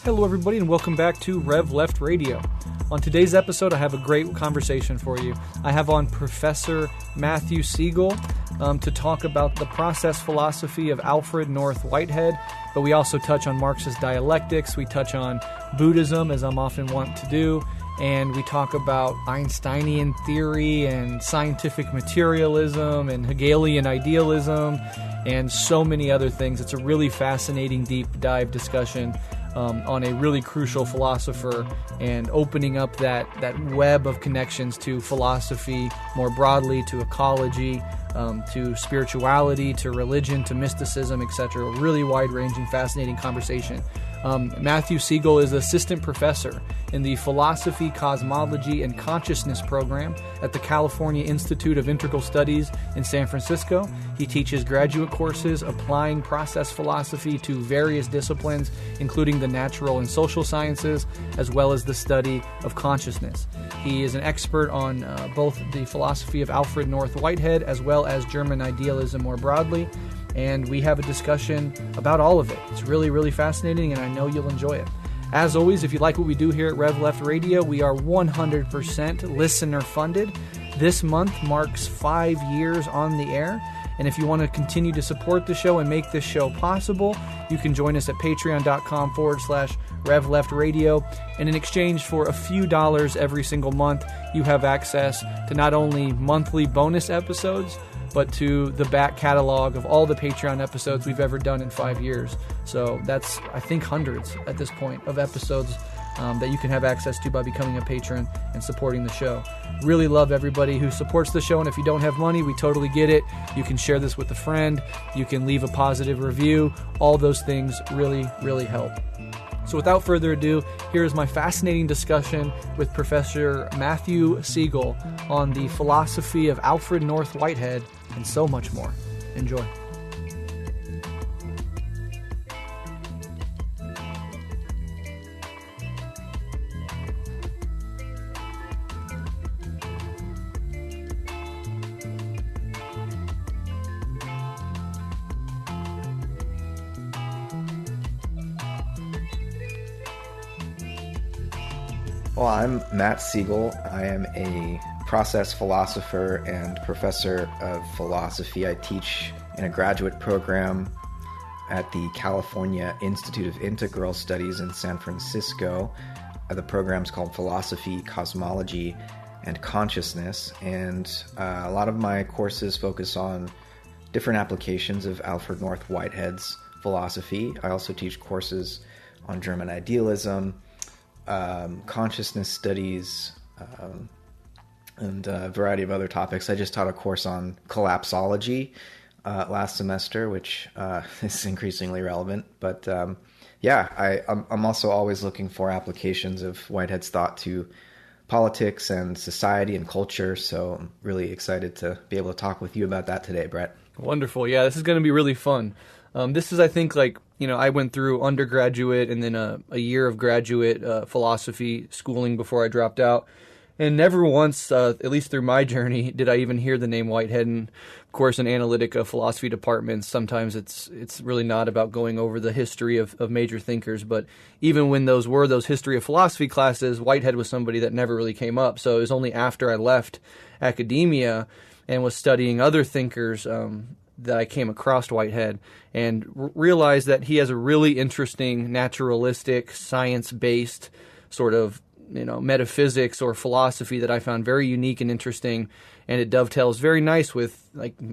Hello everybody and welcome back to Rev Left Radio. On today's episode I have a great conversation for you. I have on Professor Matthew Segall to talk about the process philosophy of Alfred Whitehead, but we also touch on Marxist dialectics, we touch on Buddhism as I'm often wont to do, and we talk about Einsteinian theory and scientific materialism and Hegelian idealism and so many other things. It's a really fascinating deep dive discussion on a really crucial philosopher and opening up that web of connections to philosophy more broadly, to ecology, to spirituality, to religion, to mysticism, etc. A really wide-ranging, fascinating conversation. Matthew Segall is assistant professor in the Philosophy, Cosmology, and Consciousness program at the California Institute of Integral Studies in San Francisco. He teaches graduate courses applying process philosophy to various disciplines, including the natural and social sciences, as well as the study of consciousness. He is an expert on both the philosophy of Alfred Whitehead as well as German idealism more broadly. And we have a discussion about all of it. It's really, really fascinating, and I know you'll enjoy it. As always, if you like what we do here at Rev Left Radio, we are 100% listener-funded. This month marks 5 years on the air, and if you want to continue to support the show and make this show possible, you can join us at patreon.com/Rev Left Radio, and in exchange for a few dollars every single month, you have access to not only monthly bonus episodes, but to the back catalog of all the Patreon episodes we've ever done in 5 years. So that's, I think, hundreds at this point of episodes that you can have access to by becoming a patron and supporting the show. Really love everybody who supports the show, and if you don't have money, we totally get it. You can share this with a friend. You can leave a positive review. All those things really, really help. So without further ado, here is my fascinating discussion with Professor Matthew Segall on the philosophy of Alfred Whitehead and so much more. Enjoy. Well, I'm Matt Segall. I am a process philosopher and professor of philosophy. I teach in a graduate program at the California Institute of Integral Studies in San Francisco. The program's called Philosophy, Cosmology, and Consciousness, and a lot of my courses focus on different applications of Alfred Whitehead's philosophy. I also teach courses on German idealism, consciousness studies, and a variety of other topics. I just taught a course on collapsology last semester, which is increasingly relevant. But I'm also always looking for applications of Whitehead's thought to politics and society and culture. So I'm really excited to be able to talk with you about that today, Breht. Wonderful. Yeah, this is going to be really fun. This is, I think, I went through undergraduate and then a year of graduate philosophy schooling before I dropped out. And never once, at least through my journey, did I even hear the name Whitehead. And of course, in analytic philosophy departments, sometimes it's really not about going over the history of major thinkers. But even when those history of philosophy classes, Whitehead was somebody that never really came up. So it was only after I left academia and was studying other thinkers that I came across Whitehead and realized that he has a really interesting naturalistic, science-based sort of metaphysics or philosophy that I found very unique and interesting, and it dovetails very nice with,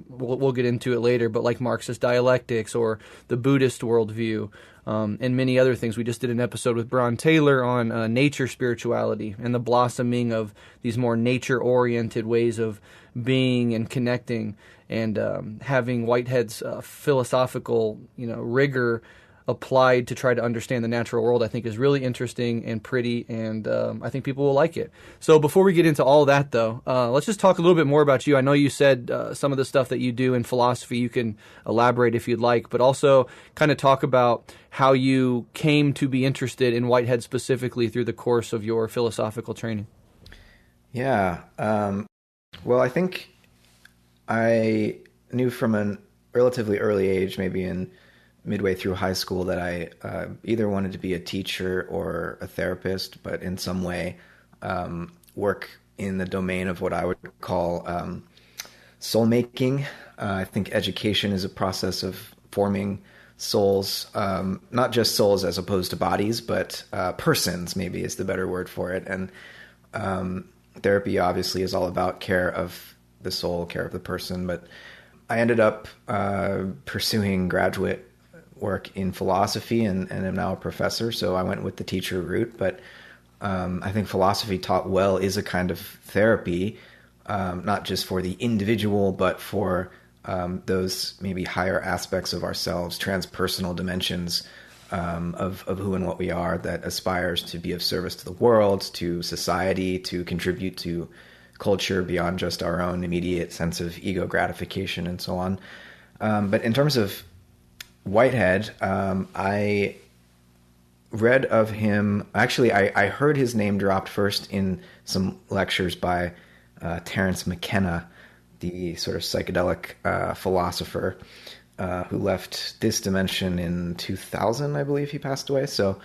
we'll get into it later, but like Marxist dialectics or the Buddhist worldview, and many other things. We just did an episode with Bron Taylor on nature spirituality and the blossoming of these more nature-oriented ways of being and connecting, and having Whitehead's philosophical rigor applied to try to understand the natural world, I think is really interesting and pretty, and I think people will like it. So before we get into all that, though, let's just talk a little bit more about you. I know you said some of the stuff that you do in philosophy. You can elaborate if you'd like, but also kind of talk about how you came to be interested in Whitehead specifically through the course of your philosophical training. Yeah. Well, I think I knew from a relatively early age, maybe in midway through high school that I either wanted to be a teacher or a therapist, but in some way work in the domain of what I would call soul making. I think education is a process of forming souls, not just souls as opposed to bodies, but persons maybe is the better word for it. And therapy obviously is all about care of the soul, care of the person. But I ended up pursuing graduate work in philosophy and am now a professor. So I went with the teacher route. But I think philosophy taught well is a kind of therapy, not just for the individual, but for those maybe higher aspects of ourselves, transpersonal dimensions of who and what we are that aspires to be of service to the world, to society, to contribute to culture beyond just our own immediate sense of ego gratification and so on. But in terms of Whitehead, I read of him. Actually, I heard his name dropped first in some lectures by Terence McKenna, the sort of psychedelic philosopher who left this dimension in 2000, I believe he passed away. So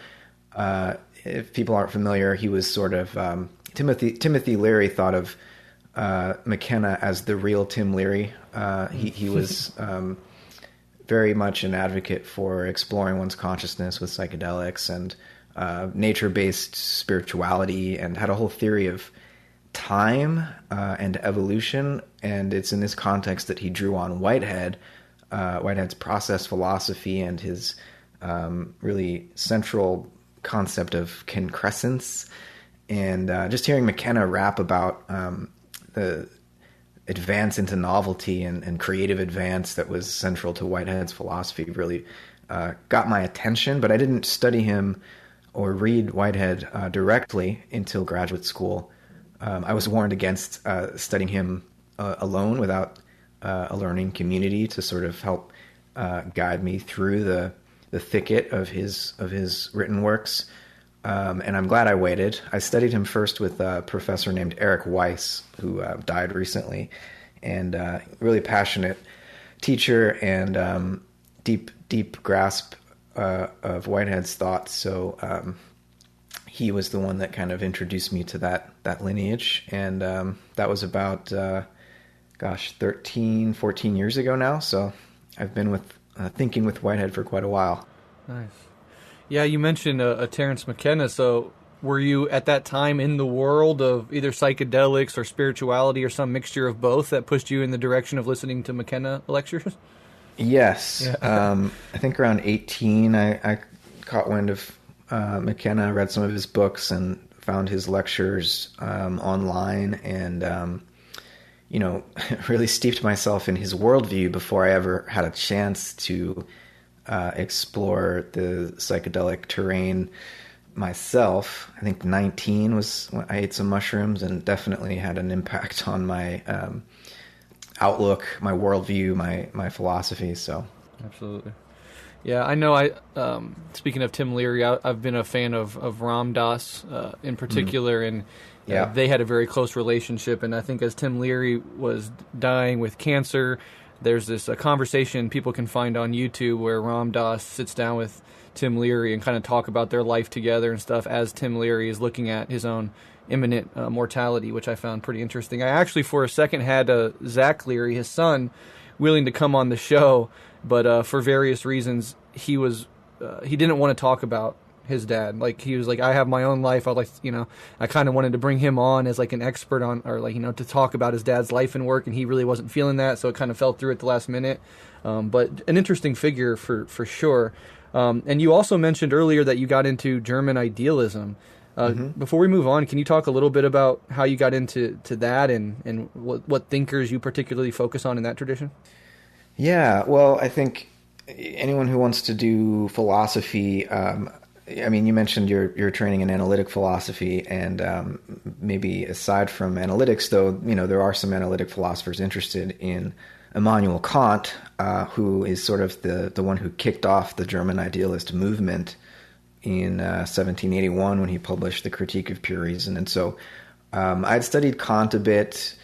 if people aren't familiar, he was sort of Timothy Leary thought of McKenna as the real Tim Leary. He was very much an advocate for exploring one's consciousness with psychedelics and nature-based spirituality, and had a whole theory of time and evolution. And it's in this context that he drew on Whitehead's process philosophy and his really central concept of concrescence. And just hearing McKenna rap about the advance into novelty and creative advance that was central to Whitehead's philosophy really got my attention. But I didn't study him or read Whitehead directly until graduate school. I was warned against studying him alone without a learning community to sort of help guide me through the thicket of his written works. And I'm glad I waited. I studied him first with a professor named Eric Weiss, who died recently, and really passionate teacher and deep grasp of Whitehead's thoughts. So he was the one that kind of introduced me to that lineage. And that was about, 13, 14 years ago now. So I've been thinking with Whitehead for quite a while. Nice. Yeah, you mentioned a Terence McKenna. So were you at that time in the world of either psychedelics or spirituality or some mixture of both that pushed you in the direction of listening to McKenna lectures? Yes. Yeah. I think around 18, I caught wind of McKenna, read some of his books, and found his lectures online, and really steeped myself in his worldview before I ever had a chance to explore the psychedelic terrain myself. I think 19 was when I ate some mushrooms, and definitely had an impact on my outlook, my worldview, my philosophy. So absolutely. Yeah, I know. Speaking of Tim Leary, I've been a fan of Ram Dass in particular, and they had a very close relationship. And I think as Tim Leary was dying with cancer, there's this conversation people can find on YouTube where Ram Dass sits down with Tim Leary and kind of talk about their life together and stuff as Tim Leary is looking at his own imminent mortality, which I found pretty interesting. I actually, for a second, had Zach Leary, his son, willing to come on the show, but for various reasons, he didn't want to talk about his dad. Like, he was like, I have my own life. I kind of wanted to bring him on as like an expert on, or to talk about his dad's life and work, and he really wasn't feeling that, so it kind of fell through at the last minute. But an interesting figure for sure. And you also mentioned earlier that you got into German idealism. Before we move on, can you talk a little bit about how you got into that and what thinkers you particularly focus on in that tradition? Yeah, well, I think anyone who wants to do philosophy, you mentioned your training in analytic philosophy, and maybe aside from analytics, though, there are some analytic philosophers interested in Immanuel Kant, who is sort of the one who kicked off the German idealist movement in 1781 when he published the Critique of Pure Reason. And so I had studied Kant a bit,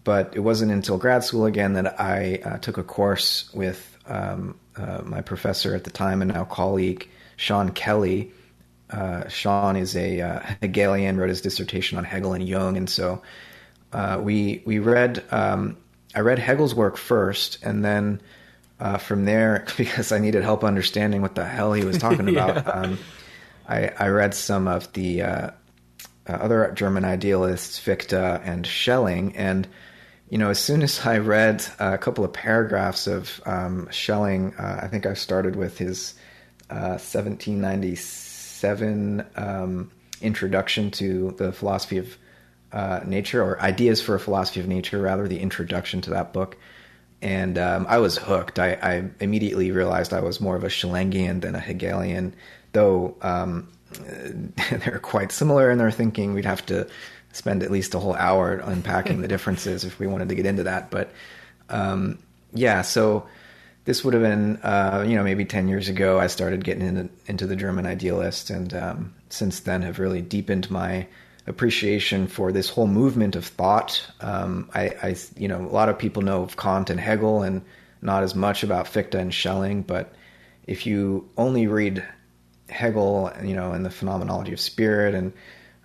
But it wasn't until grad school again that I took a course with my professor at the time and now colleague, Sean Kelly. Sean is a Hegelian, wrote his dissertation on Hegel and Jung, and so we read. I read Hegel's work first, and then from there, because I needed help understanding what the hell he was talking about, I read some of the other German idealists, Fichte and Schelling, and as soon as I read a couple of paragraphs of Schelling, I think I started with his 1797 introduction to the philosophy of nature, or Ideas for a Philosophy of Nature, rather, the introduction to that book. And I was hooked. I immediately realized I was more of a Schellingian than a Hegelian, though they're quite similar in their thinking. We'd have to spend at least a whole hour unpacking the differences if we wanted to get into that. But so this would have been, maybe 10 years ago, I started getting into the German idealist, and since then have really deepened my appreciation for this whole movement of thought. A lot of people know of Kant and Hegel and not as much about Fichte and Schelling, but if you only read Hegel, and the phenomenology of spirit and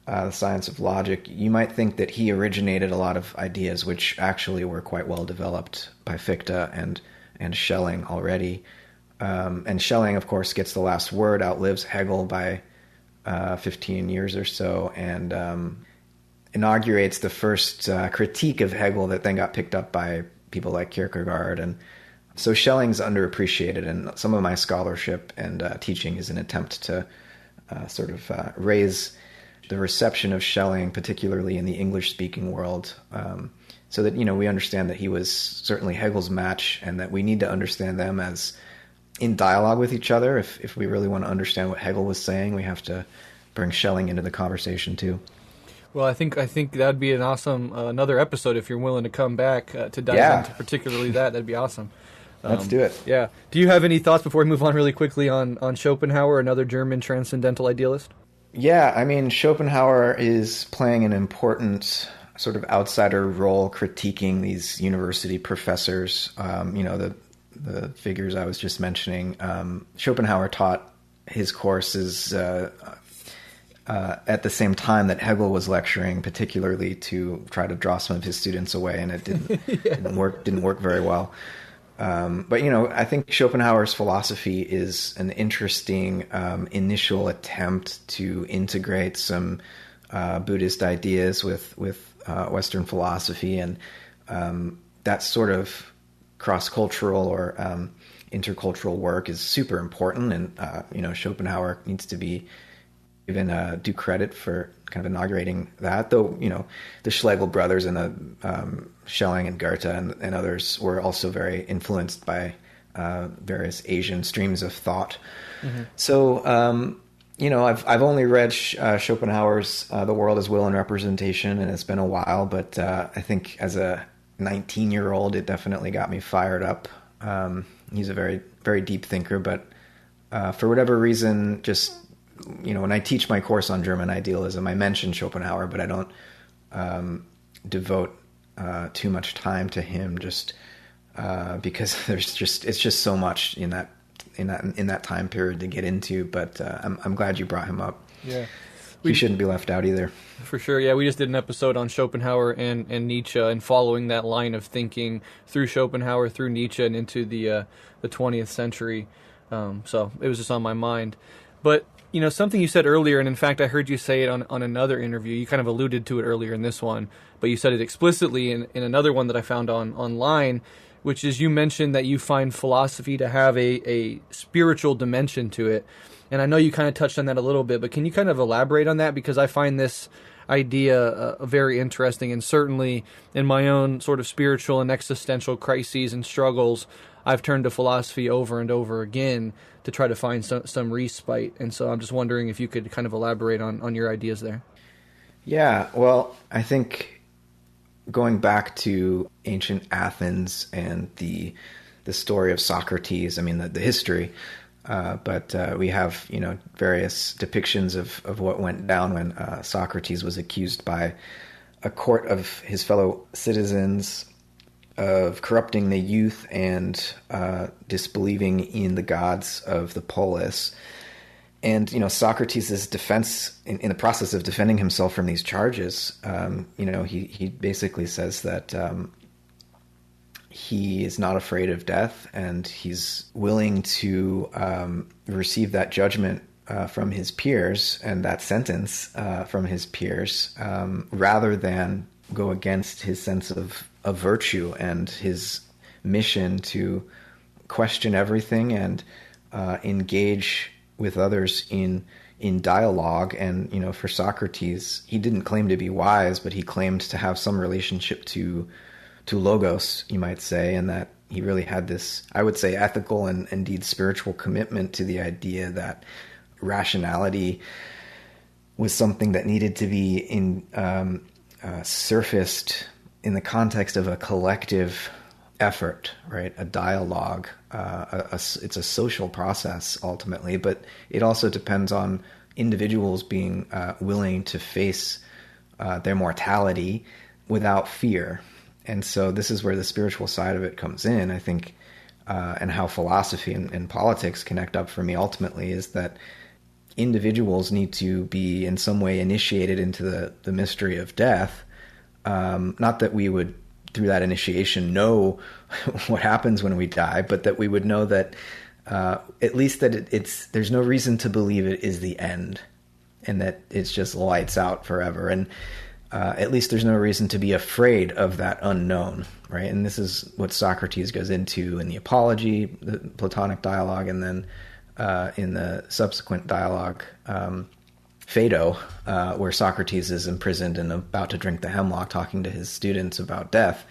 the science of logic, you might think that he originated a lot of ideas which actually were quite well developed by Fichte and Schelling already. And Schelling, of course, gets the last word, outlives Hegel by 15 years or so, and inaugurates the first critique of Hegel that then got picked up by people like Kierkegaard. And so Schelling's underappreciated, and some of my scholarship and teaching is an attempt to raise the reception of Schelling, particularly in the English-speaking world, so that we understand that he was certainly Hegel's match, and that we need to understand them as in dialogue with each other. If we really want to understand what Hegel was saying, we have to bring Schelling into the conversation too. Well, I think that'd be an awesome another episode if you're willing to come back to dive into particularly that. That'd be awesome. Let's do it. Yeah. Do you have any thoughts before we move on really quickly on Schopenhauer, another German transcendental idealist? Yeah, I mean, Schopenhauer is playing an important sort of outsider role, critiquing these university professors, the figures I was just mentioning. Schopenhauer taught his courses at the same time that Hegel was lecturing, particularly to try to draw some of his students away, and it didn't work very well. But I think Schopenhauer's philosophy is an interesting initial attempt to integrate some Buddhist ideas with Western philosophy, and that sort of cross-cultural or intercultural work is super important. And Schopenhauer needs to be given due credit for kind of inaugurating that, though the Schlegel brothers and the Schelling and Goethe and others were also very influenced by various Asian streams of thought. Mm-hmm. So I've only read Schopenhauer's The World as Will and Representation, and it's been a while, but I think as a 19-year-old it definitely got me fired up. He's a very, very deep thinker, but for whatever reason, just when I teach my course on German idealism, I mention Schopenhauer, but I don't devote too much time to him, just because it's just so much in that time period to get into. But I'm glad you brought him up. Yeah, he shouldn't be left out either. For sure. Yeah, we just did an episode on Schopenhauer and Nietzsche, and following that line of thinking through Schopenhauer, through Nietzsche, and into the 20th century. So it was just on my mind. But something you said earlier, and in fact I heard you say it on another interview. You kind of alluded to it earlier in this one, but you said it explicitly in another one that I found online, which is you mentioned that you find philosophy to have a spiritual dimension to it. And I know you kind of touched on that a little bit, but can you kind of elaborate on that? Because I find this idea very interesting, and certainly in my own sort of spiritual and existential crises and struggles, I've turned to philosophy over and over again to try to find some respite. And so I'm just wondering if you could kind of elaborate on your ideas there. Yeah, well, I think going back to ancient Athens and the story of Socrates, I mean, the history, but we have, various depictions of what went down when Socrates was accused by a court of his fellow citizens, of corrupting the youth and disbelieving in the gods of the polis. And, Socrates' defense, in the process of defending himself from these charges, he basically says that he is not afraid of death, and he's willing to receive that judgment from his peers and that sentence from his peers, rather than go against his sense of virtue and his mission to question everything and engage with others in dialogue. And, for Socrates, he didn't claim to be wise, but he claimed to have some relationship to logos, you might say, and that he really had this, I would say, ethical and indeed spiritual commitment to the idea that rationality was something that needed to be surfaced in the context of a collective effort, right? A dialogue. It's a social process ultimately, but it also depends on individuals being willing to face their mortality without fear. And so this is where the spiritual side of it comes in, I think, and how philosophy and politics connect up for me ultimately is that individuals need to be in some way initiated into the mystery of death. Not that we would, through that initiation, know what happens when we die, but that we would know that at least that there's no reason to believe it is the end and that it's just lights out forever. And at least there's no reason to be afraid of that unknown, right? And this is what Socrates goes into in the Apology, the Platonic dialogue, and then in the subsequent dialogue, Phaedo, where Socrates is imprisoned and about to drink the hemlock, talking to his students about death.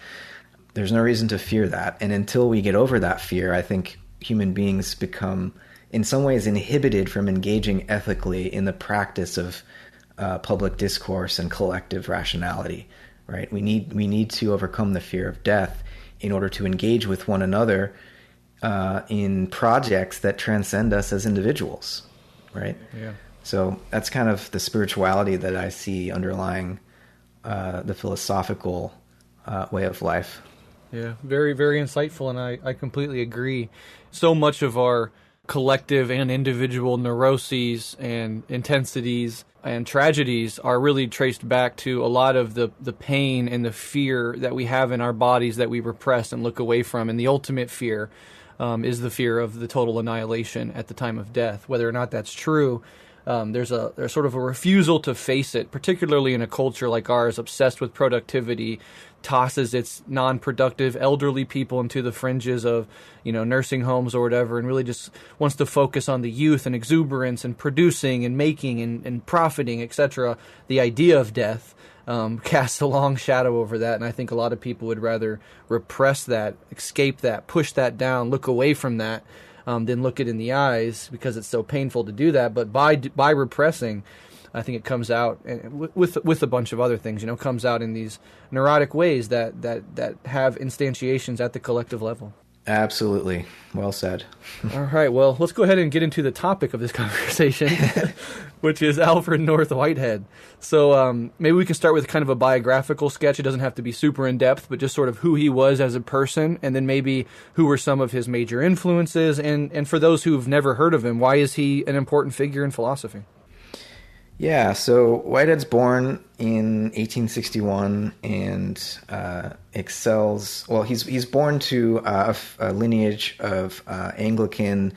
There's no reason to fear that. And until we get over that fear, I think human beings become, in some ways, inhibited from engaging ethically in the practice of public discourse and collective rationality, right? We need to overcome the fear of death in order to engage with one another in projects that transcend us as individuals, right? Yeah. So that's kind of the spirituality that I see underlying the philosophical way of life. Yeah, very, very insightful, and I completely agree. So much of our collective and individual neuroses and intensities and tragedies are really traced back to a lot of the pain and the fear that we have in our bodies that we repress and look away from. And the ultimate fear is the fear of the total annihilation at the time of death. Whether or not that's true, there's sort of a refusal to face it, particularly in a culture like ours, obsessed with productivity, tosses its non-productive elderly people into the fringes of, nursing homes or whatever, and really just wants to focus on the youth and exuberance and producing and making and profiting, etc. The idea of death casts a long shadow over that, and I think a lot of people would rather repress that, escape that, push that down, look away from that, than look it in the eyes, because it's so painful to do that. But by repressing, I think it comes out with a bunch of other things. Comes out in these neurotic ways that have instantiations at the collective level. Absolutely. Well said. All right. Well, let's go ahead and get into the topic of this conversation, which is Alfred Whitehead. So maybe we can start with kind of a biographical sketch. It doesn't have to be super in-depth, but just sort of who he was as a person, and then maybe who were some of his major influences. And for those who've never heard of him, why is he an important figure in philosophy? Yeah, so Whitehead's born in 1861 and excels. Well, he's born to a lineage of Anglican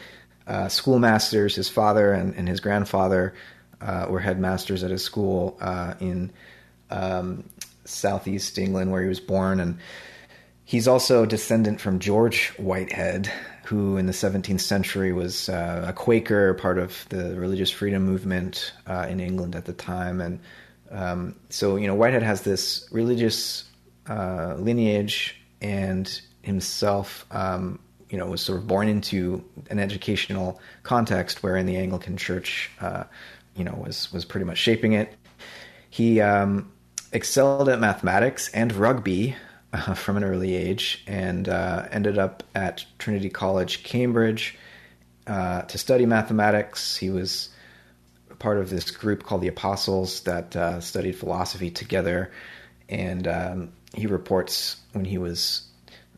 schoolmasters. His father and his grandfather were headmasters at his school in southeast England, where he was born. And he's also a descendant from George Whitehead, who in the 17th century was a Quaker, part of the religious freedom movement in England at the time. And so, Whitehead has this religious lineage, and himself, was sort of born into an educational context wherein the Anglican Church, was pretty much shaping it. He excelled at mathematics and rugby from an early age, and ended up at Trinity College, Cambridge, to study mathematics. He was part of this group called the Apostles that studied philosophy together. And he reports when he was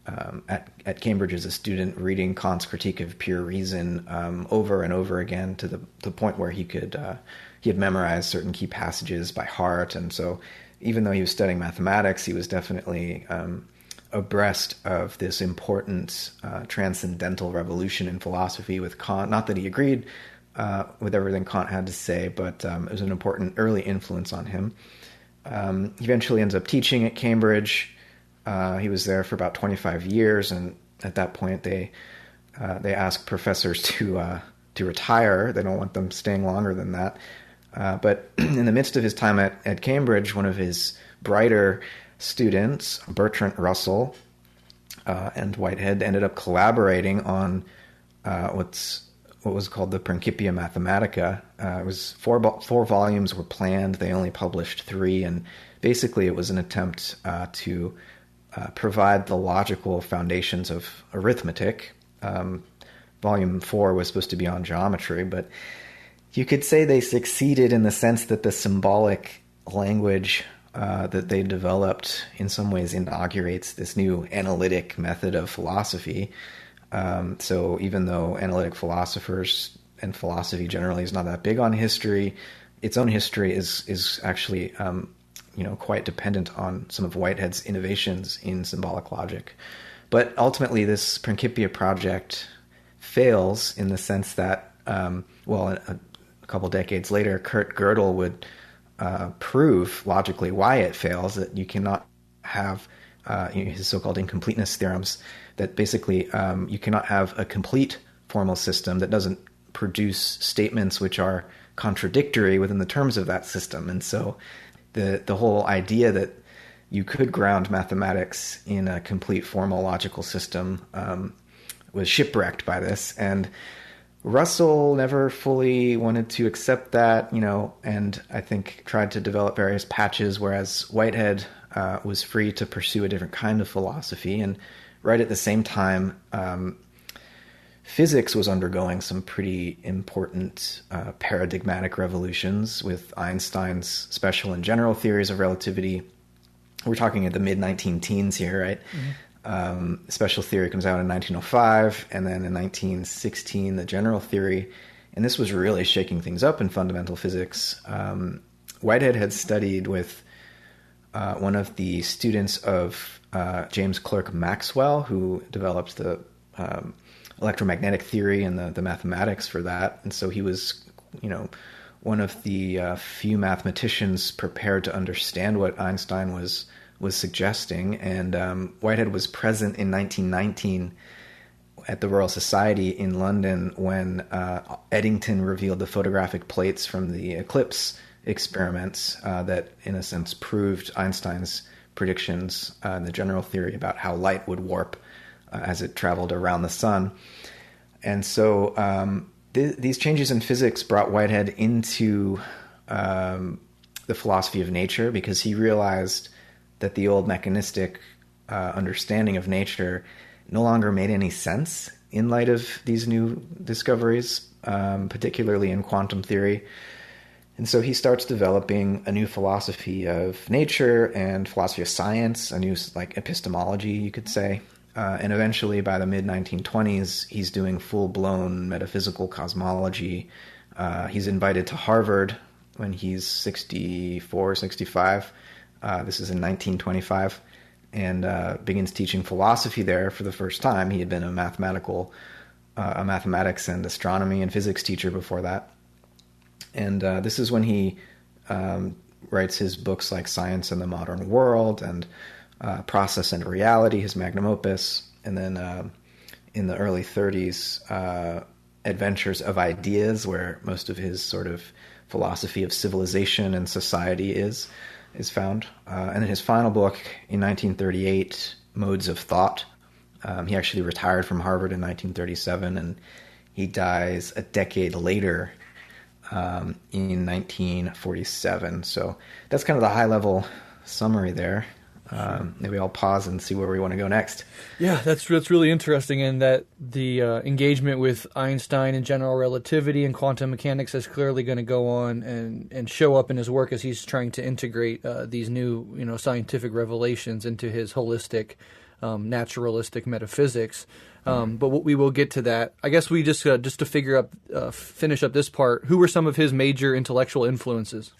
at Cambridge as a student, reading Kant's Critique of Pure Reason over and over again to the point where he had memorized certain key passages by heart. And so even though he was studying mathematics, he was definitely abreast of this important transcendental revolution in philosophy with Kant. Not that he agreed with everything Kant had to say, but it was an important early influence on him. He eventually ends up teaching at Cambridge. He was there for about 25 years, and at that point they ask professors to retire. They don't want them staying longer than that. But in the midst of his time at Cambridge, one of his brighter students, Bertrand Russell, and Whitehead ended up collaborating on what was called the Principia Mathematica. It was four volumes were planned. They only published 3, and basically it was an attempt to provide the logical foundations of arithmetic. Volume 4 was supposed to be on geometry, but you could say they succeeded in the sense that the symbolic language that they developed in some ways inaugurates this new analytic method of philosophy. So even though analytic philosophers and philosophy generally is not that big on history, its own history is actually quite dependent on some of Whitehead's innovations in symbolic logic. But ultimately, this Principia project fails in the sense that, a couple decades later, Kurt Gödel would prove logically why it fails, that you cannot have his so-called incompleteness theorems, that basically you cannot have a complete formal system that doesn't produce statements which are contradictory within the terms of that system. And so the whole idea that you could ground mathematics in a complete formal logical system was shipwrecked by this. And Russell never fully wanted to accept that, and I think tried to develop various patches, whereas Whitehead was free to pursue a different kind of philosophy. And right at the same time, physics was undergoing some pretty important paradigmatic revolutions with Einstein's special and general theories of relativity. We're talking at the mid-19-teens here, right? Mm-hmm. Special theory comes out in 1905, and then in 1916, the general theory. And this was really shaking things up in fundamental physics. Whitehead had studied with one of the students of James Clerk Maxwell, who developed the electromagnetic theory and the mathematics for that. And so he was, one of the few mathematicians prepared to understand what Einstein was suggesting. And Whitehead was present in 1919 at the Royal Society in London when Eddington revealed the photographic plates from the eclipse experiments that, in a sense, proved Einstein's predictions in the general theory about how light would warp as it traveled around the sun. And so these changes in physics brought Whitehead into the philosophy of nature, because he realized that the old mechanistic understanding of nature no longer made any sense in light of these new discoveries, particularly in quantum theory. And so he starts developing a new philosophy of nature and philosophy of science, a new epistemology, you could say. And eventually, by the mid-1920s, he's doing full-blown metaphysical cosmology. He's invited to Harvard when he's 64, 65. This is in 1925. And begins teaching philosophy there for the first time. He had been a mathematics and astronomy and physics teacher before that. And this is when he writes his books like Science and the Modern World and Process and Reality, his magnum opus. And then in the early 30s, Adventures of Ideas, where most of his sort of philosophy of civilization and society is found. And then his final book in 1938, Modes of Thought. He actually retired from Harvard in 1937, and he dies a decade later in 1947. So that's kind of the high-level summary there. maybe I'll pause and see where we want to go next. Yeah, that's really interesting, and that the engagement with Einstein and general relativity and quantum mechanics is clearly going to go on and show up in his work as he's trying to integrate these new scientific revelations into his holistic, naturalistic metaphysics. But we will get to that. I guess we just to finish up this part. Who were some of his major intellectual influences?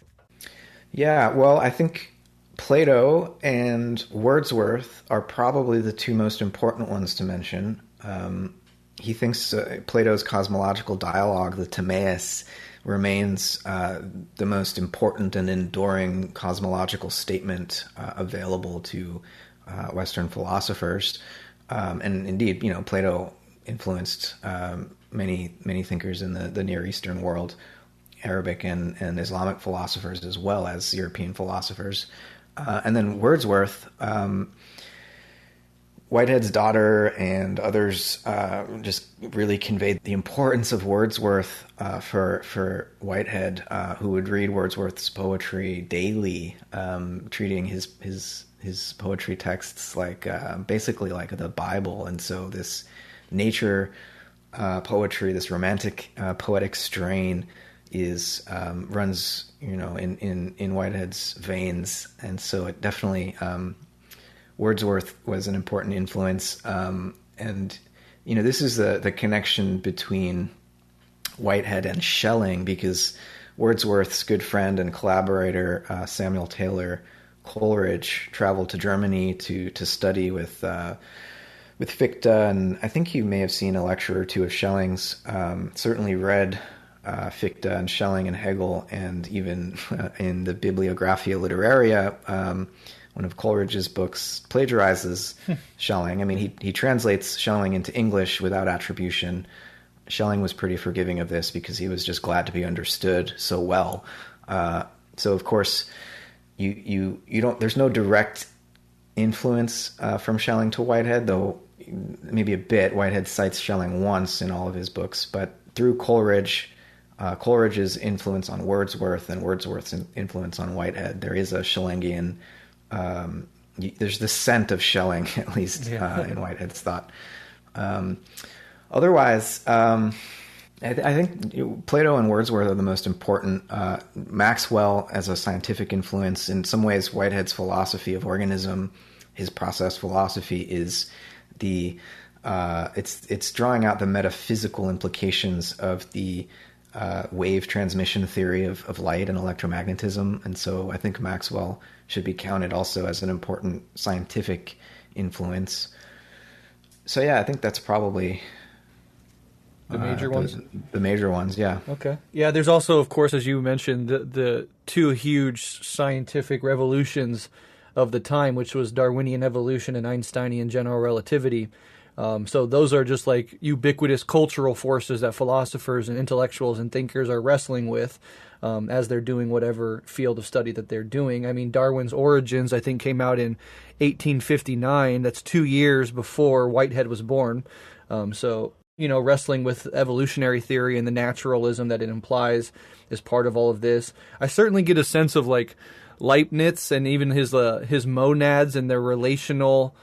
Yeah, well, I think Plato and Wordsworth are probably the two most important ones to mention. He thinks Plato's cosmological dialogue, the Timaeus, remains the most important and enduring cosmological statement available to Western philosophers. And indeed, Plato influenced many thinkers in the Near Eastern world, Arabic and Islamic philosophers as well as European philosophers. And then Wordsworth, Whitehead's daughter and others just really conveyed the importance of Wordsworth for Whitehead, who would read Wordsworth's poetry daily, treating his poetry texts like basically like the Bible. And so this nature poetry, this romantic poetic strain runs in Whitehead's veins, and so it definitely Wordsworth was an important influence, and this is the connection between Whitehead and Schelling, because Wordsworth's good friend and collaborator Samuel Taylor Coleridge traveled to Germany to study with Fichte, and I think you may have seen a lecture or two of Schelling's. Certainly read Fichte and Schelling and Hegel, and even in the Bibliographia Literaria, one of Coleridge's books plagiarizes Schelling. I mean, he translates Schelling into English without attribution. Schelling was pretty forgiving of this because he was just glad to be understood so well. So of course, you don't. There's no direct influence from Schelling to Whitehead, though maybe a bit. Whitehead cites Schelling once in all of his books, but through Coleridge's influence on Wordsworth and Wordsworth's influence on Whitehead, there is a Schellingian. There's the scent of Schelling, at least in Whitehead's thought. Otherwise, I think Plato and Wordsworth are the most important. Maxwell as a scientific influence. In some ways, Whitehead's philosophy of organism, his process philosophy, is it's drawing out the metaphysical implications of the wave transmission theory of light and electromagnetism. And so I think Maxwell should be counted also as an important scientific influence. So yeah, I think that's probably the major ones. The major ones, yeah. Okay. Yeah, there's also, of course, as you mentioned, the two huge scientific revolutions of the time, which was Darwinian evolution and Einsteinian general relativity. So those are just like ubiquitous cultural forces that philosophers and intellectuals and thinkers are wrestling with as they're doing whatever field of study that they're doing. I mean, Darwin's Origins, I think, came out in 1859. That's 2 years before Whitehead was born. So, wrestling with evolutionary theory and the naturalism that it implies is part of all of this. I certainly get a sense of like Leibniz and even his monads and their relational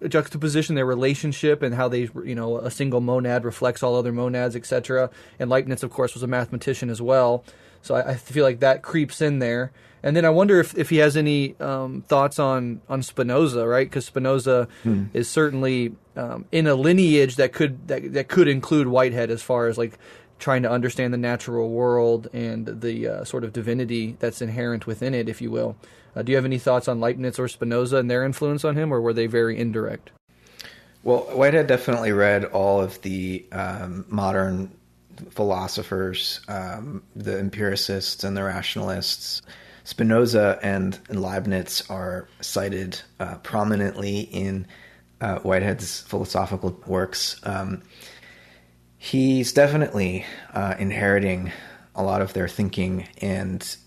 juxtaposition, their relationship, and how they, a single monad reflects all other monads, etc. And Leibniz, of course, was a mathematician as well. So I feel like that creeps in there. And then I wonder if he has any thoughts on Spinoza, right? Because Spinoza is certainly in a lineage that could include Whitehead as far as like trying to understand the natural world and the sort of divinity that's inherent within it, if you will. Do you have any thoughts on Leibniz or Spinoza and their influence on him, or were they very indirect? Well, Whitehead definitely read all of the modern philosophers, the empiricists and the rationalists. Spinoza and Leibniz are cited prominently in Whitehead's philosophical works. He's definitely inheriting a lot of their thinking, and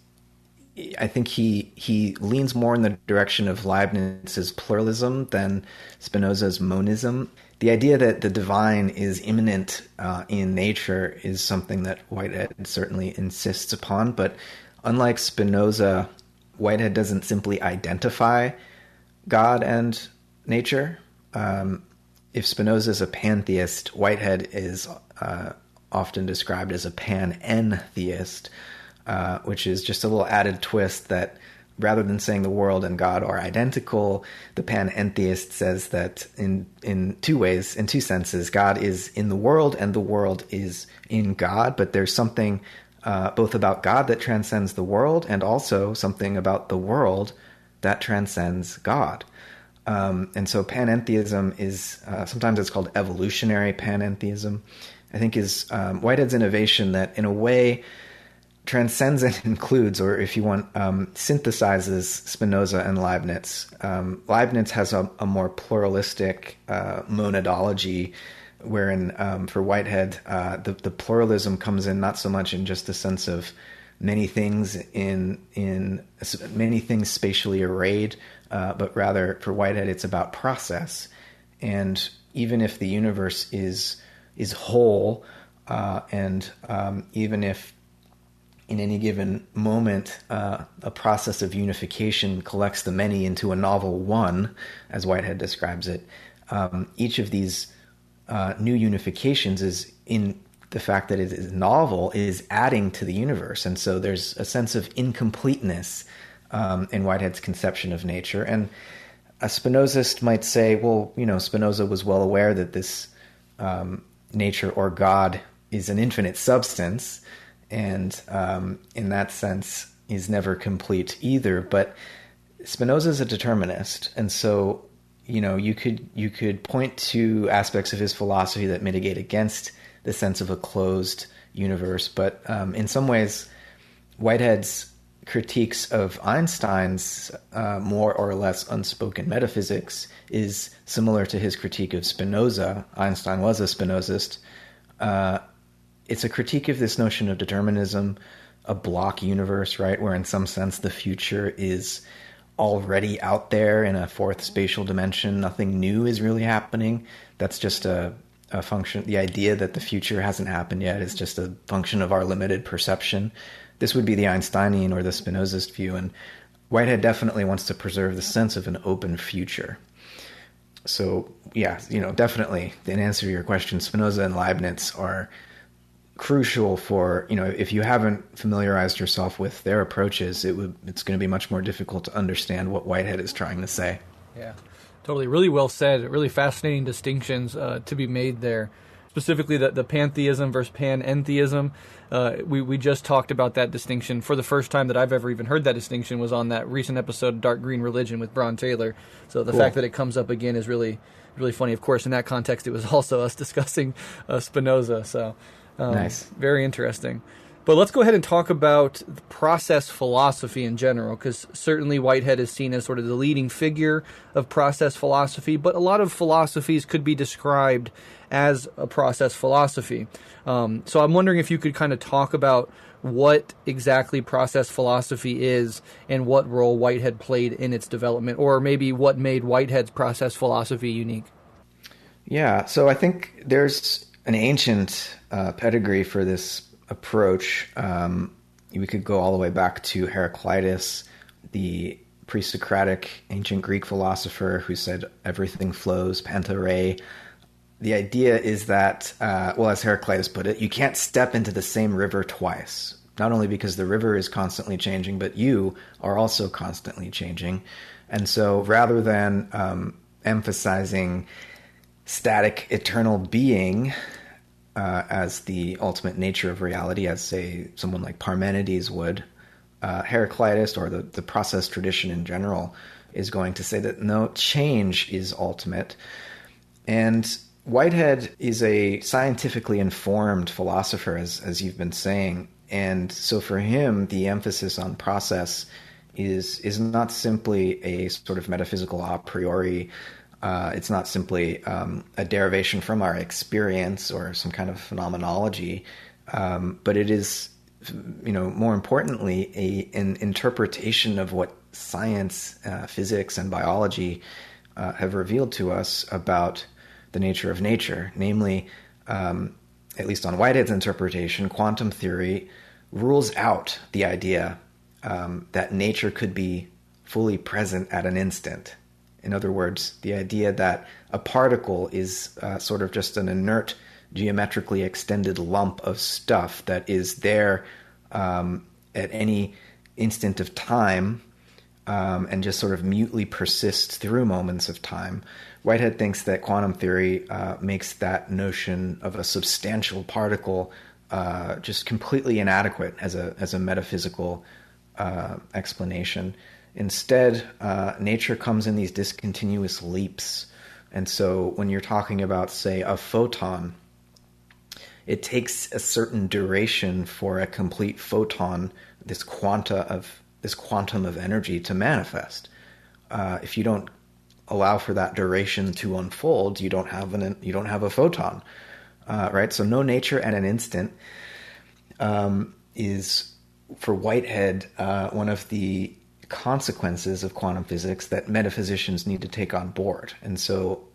I think he leans more in the direction of Leibniz's pluralism than Spinoza's monism. The idea that the divine is immanent in nature is something that Whitehead certainly insists upon, but unlike Spinoza, Whitehead doesn't simply identify God and nature. If Spinoza is a pantheist, Whitehead is often described as a pan-en-theist, which is just a little added twist that rather than saying the world and God are identical, the pan-entheist says that in two ways, in two senses, God is in the world and the world is in God, but there's something both about God that transcends the world and also something about the world that transcends God. And so panentheism is, sometimes it's called evolutionary panentheism, I think is Whitehead's innovation that in a way transcends and includes, or if you want, synthesizes Spinoza and Leibniz. Leibniz has a more pluralistic monadology, wherein for Whitehead, the pluralism comes in not so much in just the sense of many things in many things spatially arrayed, but rather for Whitehead it's about process. And even if the universe is whole, and even if in any given moment a process of unification collects the many into a novel one, as Whitehead describes it, each of these new unifications is in the fact that it is novel is adding to the universe. And so there's a sense of incompleteness in Whitehead's conception of nature. And a Spinozist might say, well, Spinoza was well aware that this nature or God is an infinite substance, and in that sense is never complete either. But Spinoza is a determinist, and so you could point to aspects of his philosophy that mitigate against the sense of a closed universe. But in some ways, Whitehead's critiques of Einstein's more or less unspoken metaphysics is similar to his critique of Spinoza. Einstein was a Spinozist. It's a critique of this notion of determinism, a block universe, right, where in some sense the future is already out there in a fourth spatial dimension. Nothing new is really happening. That's just a function. The idea that the future hasn't happened yet is just a function of our limited perception. This would be the Einsteinian or the Spinozist view, and Whitehead definitely wants to preserve the sense of an open future. So, yeah, definitely, in answer to your question, Spinoza and Leibniz are crucial for, if you haven't familiarized yourself with their approaches, it's going to be much more difficult to understand what Whitehead is trying to say. Yeah, totally. Really well said. Really fascinating distinctions to be made there. Specifically, the pantheism versus panentheism. We just talked about that distinction. For the first time that I've ever even heard that distinction was on that recent episode of Dark Green Religion with Bron Taylor. So the fact that it comes up again is really, really funny. Of course, in that context, it was also us discussing Spinoza. So nice. Very interesting. But let's go ahead and talk about the process philosophy in general, because certainly Whitehead is seen as sort of the leading figure of process philosophy, but a lot of philosophies could be described as a process philosophy. So I'm wondering if you could kind of talk about what exactly process philosophy is and what role Whitehead played in its development, or maybe what made Whitehead's process philosophy unique. Yeah, so I think there's an ancient pedigree for this approach. We could go all the way back to Heraclitus, the pre-Socratic ancient Greek philosopher who said everything flows, panta-rei. The idea is that, as Heraclitus put it, you can't step into the same river twice, not only because the river is constantly changing, but you are also constantly changing. And so rather than emphasizing static eternal being as the ultimate nature of reality, as, say, someone like Parmenides would, Heraclitus, or the process tradition in general, is going to say that no, change is ultimate. And Whitehead is a scientifically informed philosopher, as you've been saying. And so for him, the emphasis on process is not simply a sort of metaphysical a priori. It's not simply a derivation from our experience or some kind of phenomenology, but it is, more importantly, an interpretation of what science, physics, and biology have revealed to us about the nature of nature. Namely, at least on Whitehead's interpretation, quantum theory rules out the idea that nature could be fully present at an instant. In other words, the idea that a particle is sort of just an inert, geometrically extended lump of stuff that is there at any instant of time, and just sort of mutely persists through moments of time. Whitehead thinks that quantum theory makes that notion of a substantial particle just completely inadequate as a metaphysical explanation. Instead, nature comes in these discontinuous leaps. And so when you're talking about, say, a photon, it takes a certain duration for a complete photon, this quantum of energy, to manifest. If you don't allow for that duration to unfold, you don't have a photon, right? So no nature at an instant is, for Whitehead, one of the consequences of quantum physics that metaphysicians need to take on board. And so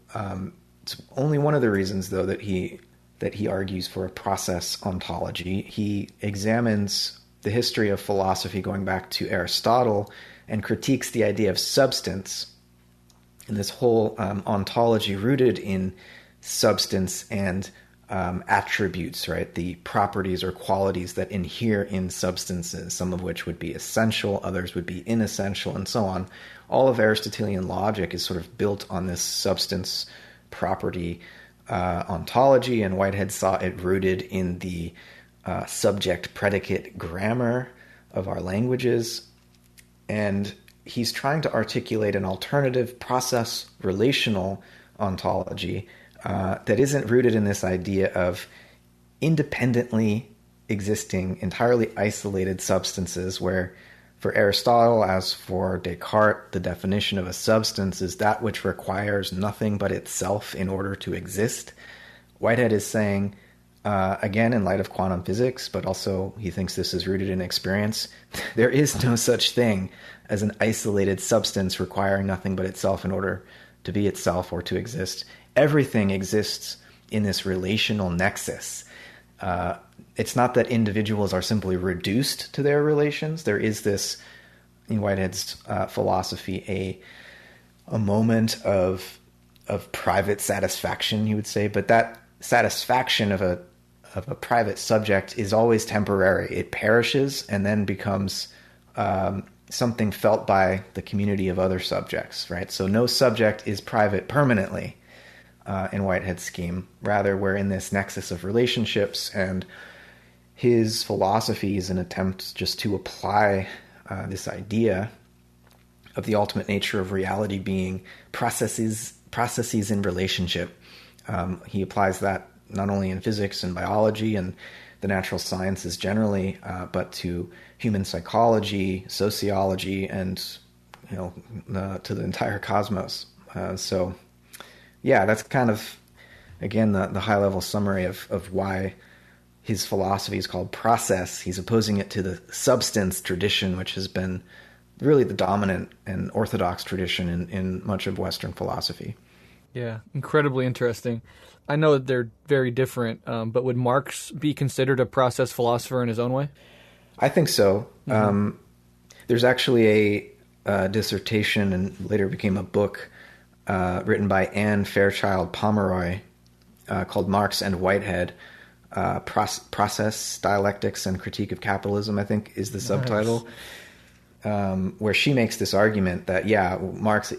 it's only one of the reasons, though, that he argues for a process ontology. He examines the history of philosophy going back to Aristotle and critiques the idea of substance and this whole ontology rooted in substance and attributes, right? The properties or qualities that inhere in substances, some of which would be essential, others would be inessential, and so on. All of Aristotelian logic is sort of built on this substance property ontology, and Whitehead saw it rooted in the subject-predicate grammar of our languages. And he's trying to articulate an alternative process relational ontology that isn't rooted in this idea of independently existing, entirely isolated substances, where for Aristotle, as for Descartes, the definition of a substance is that which requires nothing but itself in order to exist. Whitehead is saying, again, in light of quantum physics, but also he thinks this is rooted in experience, there is no such thing as an isolated substance requiring nothing but itself in order to be itself or to exist. Everything exists in this relational nexus. It's not that individuals are simply reduced to their relations. There is this, in Whitehead's philosophy, a moment of private satisfaction, he would say, but that satisfaction of a private subject is always temporary. It perishes and then becomes something felt by the community of other subjects, right? So no subject is private permanently in Whitehead's scheme. Rather, we're in this nexus of relationships, and his philosophy is an attempt just to apply this idea of the ultimate nature of reality being processes in relationship. He applies that not only in physics and biology and the natural sciences generally, but to human psychology, sociology, and to the entire cosmos. So, yeah, that's kind of, again, the high-level summary of why his philosophy is called process. He's opposing it to the substance tradition, which has been really the dominant and orthodox tradition in much of Western philosophy. Yeah, incredibly interesting. I know that they're very different, but would Marx be considered a process philosopher in his own way? I think so. Mm-hmm. There's actually a dissertation, and later became a book, written by Anne Fairchild Pomeroy, called Marx and Whitehead, Process, Dialectics, and Critique of Capitalism, I think is the subtitle, where she makes this argument that, yeah, Marx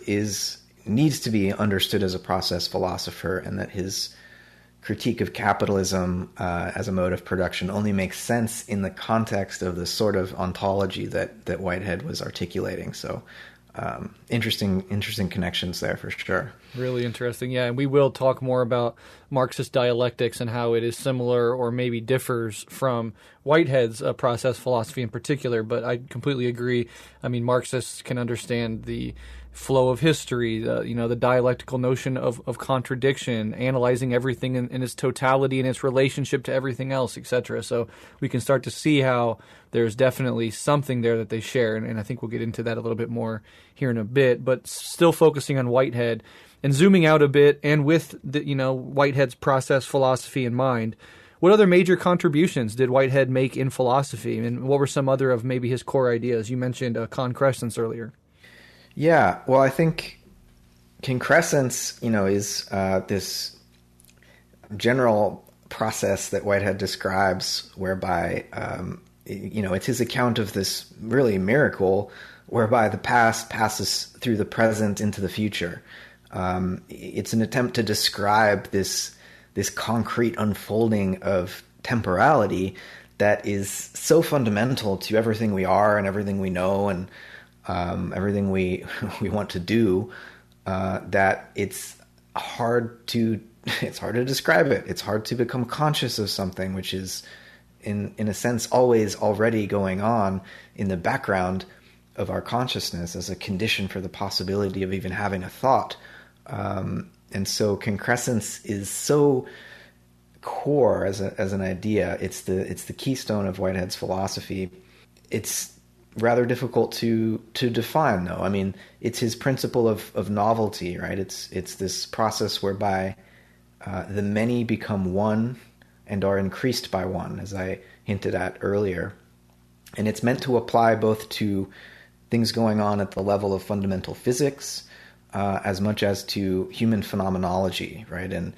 needs to be understood as a process philosopher, and that his critique of capitalism as a mode of production only makes sense in the context of the sort of ontology that Whitehead was articulating. So interesting connections there for sure. Really interesting, yeah. And we will talk more about Marxist dialectics and how it is similar or maybe differs from Whitehead's process philosophy in particular, but I completely agree. I mean, Marxists can understand the flow of history, the dialectical notion of contradiction, analyzing everything in its totality and its relationship to everything else, etc. So we can start to see how there's definitely something there that they share, and I think we'll get into that a little bit more here in a bit, but still focusing on Whitehead and zooming out a bit, and with Whitehead's process philosophy in mind, What other major contributions did Whitehead make in philosophy, and what were some other of maybe his core ideas? You mentioned concrescence earlier. Yeah, well, I think concrescence, is this general process that Whitehead describes, whereby it's his account of this really miracle, whereby the past passes through the present into the future. It's an attempt to describe this concrete unfolding of temporality that is so fundamental to everything we are and everything we know and everything we want to do, that it's hard to describe it. It's hard to become conscious of something which is in a sense always already going on in the background of our consciousness as a condition for the possibility of even having a thought. And so concrescence is so core as an idea. It's the keystone of Whitehead's philosophy. It's rather difficult to define, though. I mean, it's his principle of novelty, right? It's this process whereby the many become one and are increased by one, as I hinted at earlier. And it's meant to apply both to things going on at the level of fundamental physics, as much as to human phenomenology, right? And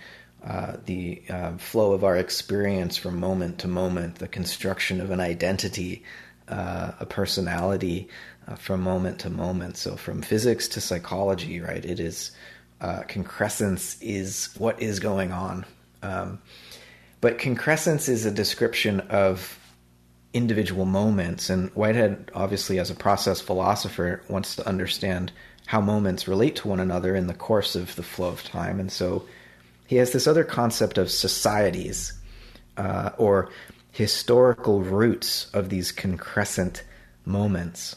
the flow of our experience from moment to moment, the construction of an identity, a personality from moment to moment. So from physics to psychology, right? It is concrescence is what is going on. But concrescence is a description of individual moments, and Whitehead, obviously as a process philosopher, wants to understand how moments relate to one another in the course of the flow of time. And so he has this other concept of societies, or historical roots of these concrescent moments.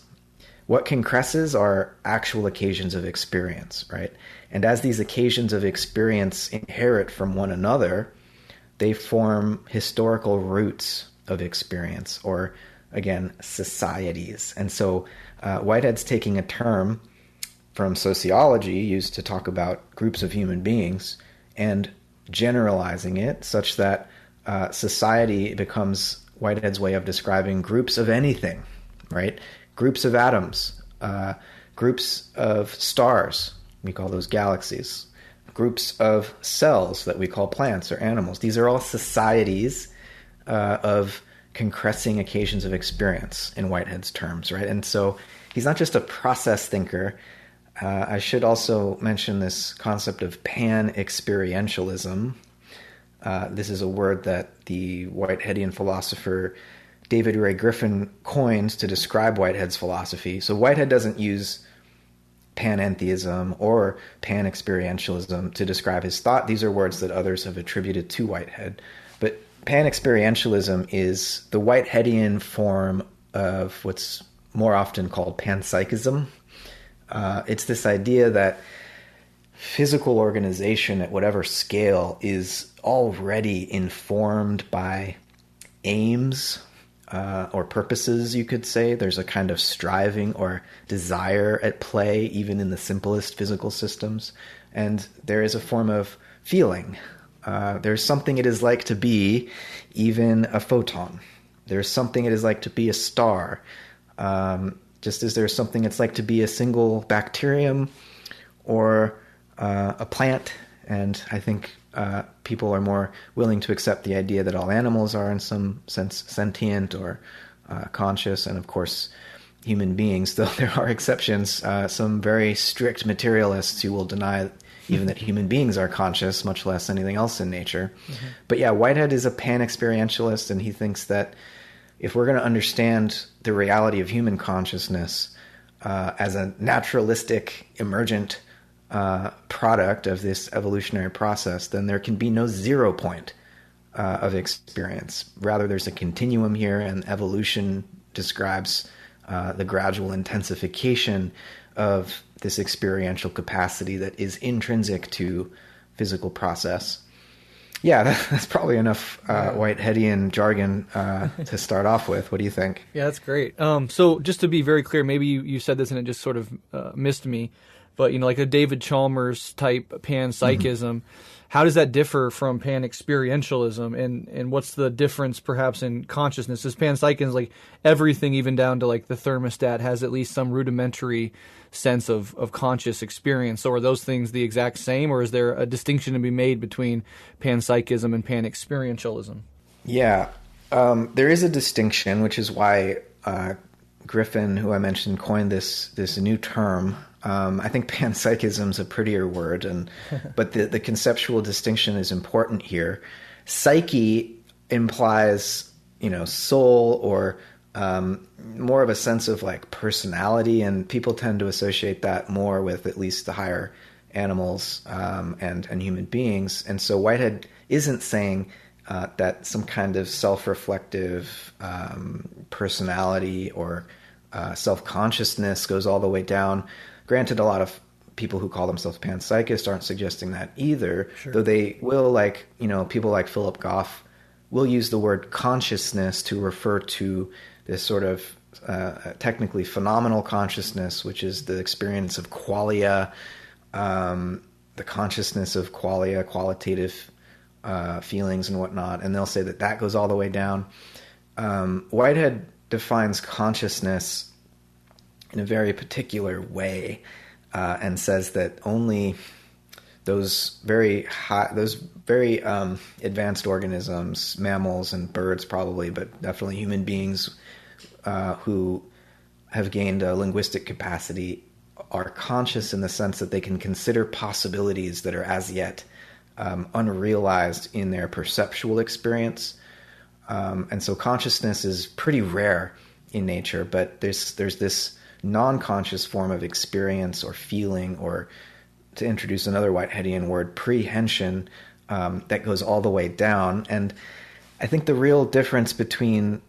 What concresces are actual occasions of experience, right? And as these occasions of experience inherit from one another, they form historical roots of experience, or again, societies. And so Whitehead's taking a term from sociology used to talk about groups of human beings and generalizing it such that society becomes Whitehead's way of describing groups of anything, right? Groups of atoms, groups of stars, we call those galaxies, groups of cells that we call plants or animals. These are all societies of concressing occasions of experience in Whitehead's terms, right? And so he's not just a process thinker. I should also mention this concept of Pan-experientialism. This is a word that the Whiteheadian philosopher David Ray Griffin coins to describe Whitehead's philosophy. So Whitehead doesn't use panentheism or pan-experientialism to describe his thought. These are words that others have attributed to Whitehead. But pan-experientialism is the Whiteheadian form of what's more often called panpsychism. It's this idea that physical organization at whatever scale is already informed by aims or purposes, you could say. There's a kind of striving or desire at play, even in the simplest physical systems. And there is a form of feeling. There's something it is like to be even a photon. There's something it is like to be a star. Just as there's something it's like to be a single bacterium or a plant. And I think people are more willing to accept the idea that all animals are in some sense sentient or conscious. And of course, human beings, though there are exceptions, some very strict materialists who will deny even that human beings are conscious, much less anything else in nature. Mm-hmm. But yeah, Whitehead is a pan-experientialist, and he thinks that if we're going to understand the reality of human consciousness as a naturalistic, emergent product of this evolutionary process, then there can be no 0 point of experience. Rather, there's a continuum here, and evolution describes the gradual intensification of this experiential capacity that is intrinsic to physical process. Yeah, that's probably enough Whiteheadian jargon to start off with. What do you think? Yeah, that's great. So just to be very clear, maybe you said this and it just sort of missed me, but like a David Chalmers type panpsychism How does that differ from pan-experientialism, and what's the difference perhaps in consciousness? Is panpsychism like everything, even down to like the thermostat, has at least some rudimentary sense of conscious experience? So are those things the exact same, or is there a distinction to be made between panpsychism and pan-experientialism? Yeah, there is a distinction, which is why Griffin, who I mentioned, coined this new term. I think panpsychism is a prettier word, but the conceptual distinction is important here. Psyche implies, soul, or more of a sense of like personality, and people tend to associate that more with at least the higher animals and human beings. And so Whitehead isn't saying that some kind of self-reflective personality or self-consciousness goes all the way down. Granted, a lot of people who call themselves panpsychists aren't suggesting that either, Sure. Though they will, people like Philip Goff will use the word consciousness to refer to this sort of technically phenomenal consciousness, which is the experience of qualia, the consciousness of qualia, qualitative feelings and whatnot, and they'll say that goes all the way down. Whitehead defines consciousness in a very particular way, and says that only those very advanced organisms, mammals and birds probably, but definitely human beings who have gained a linguistic capacity are conscious in the sense that they can consider possibilities that are as yet unrealized in their perceptual experience. And so consciousness is pretty rare in nature, but there's this non-conscious form of experience or feeling, or to introduce another Whiteheadian word, prehension, that goes all the way down. And I think the real difference between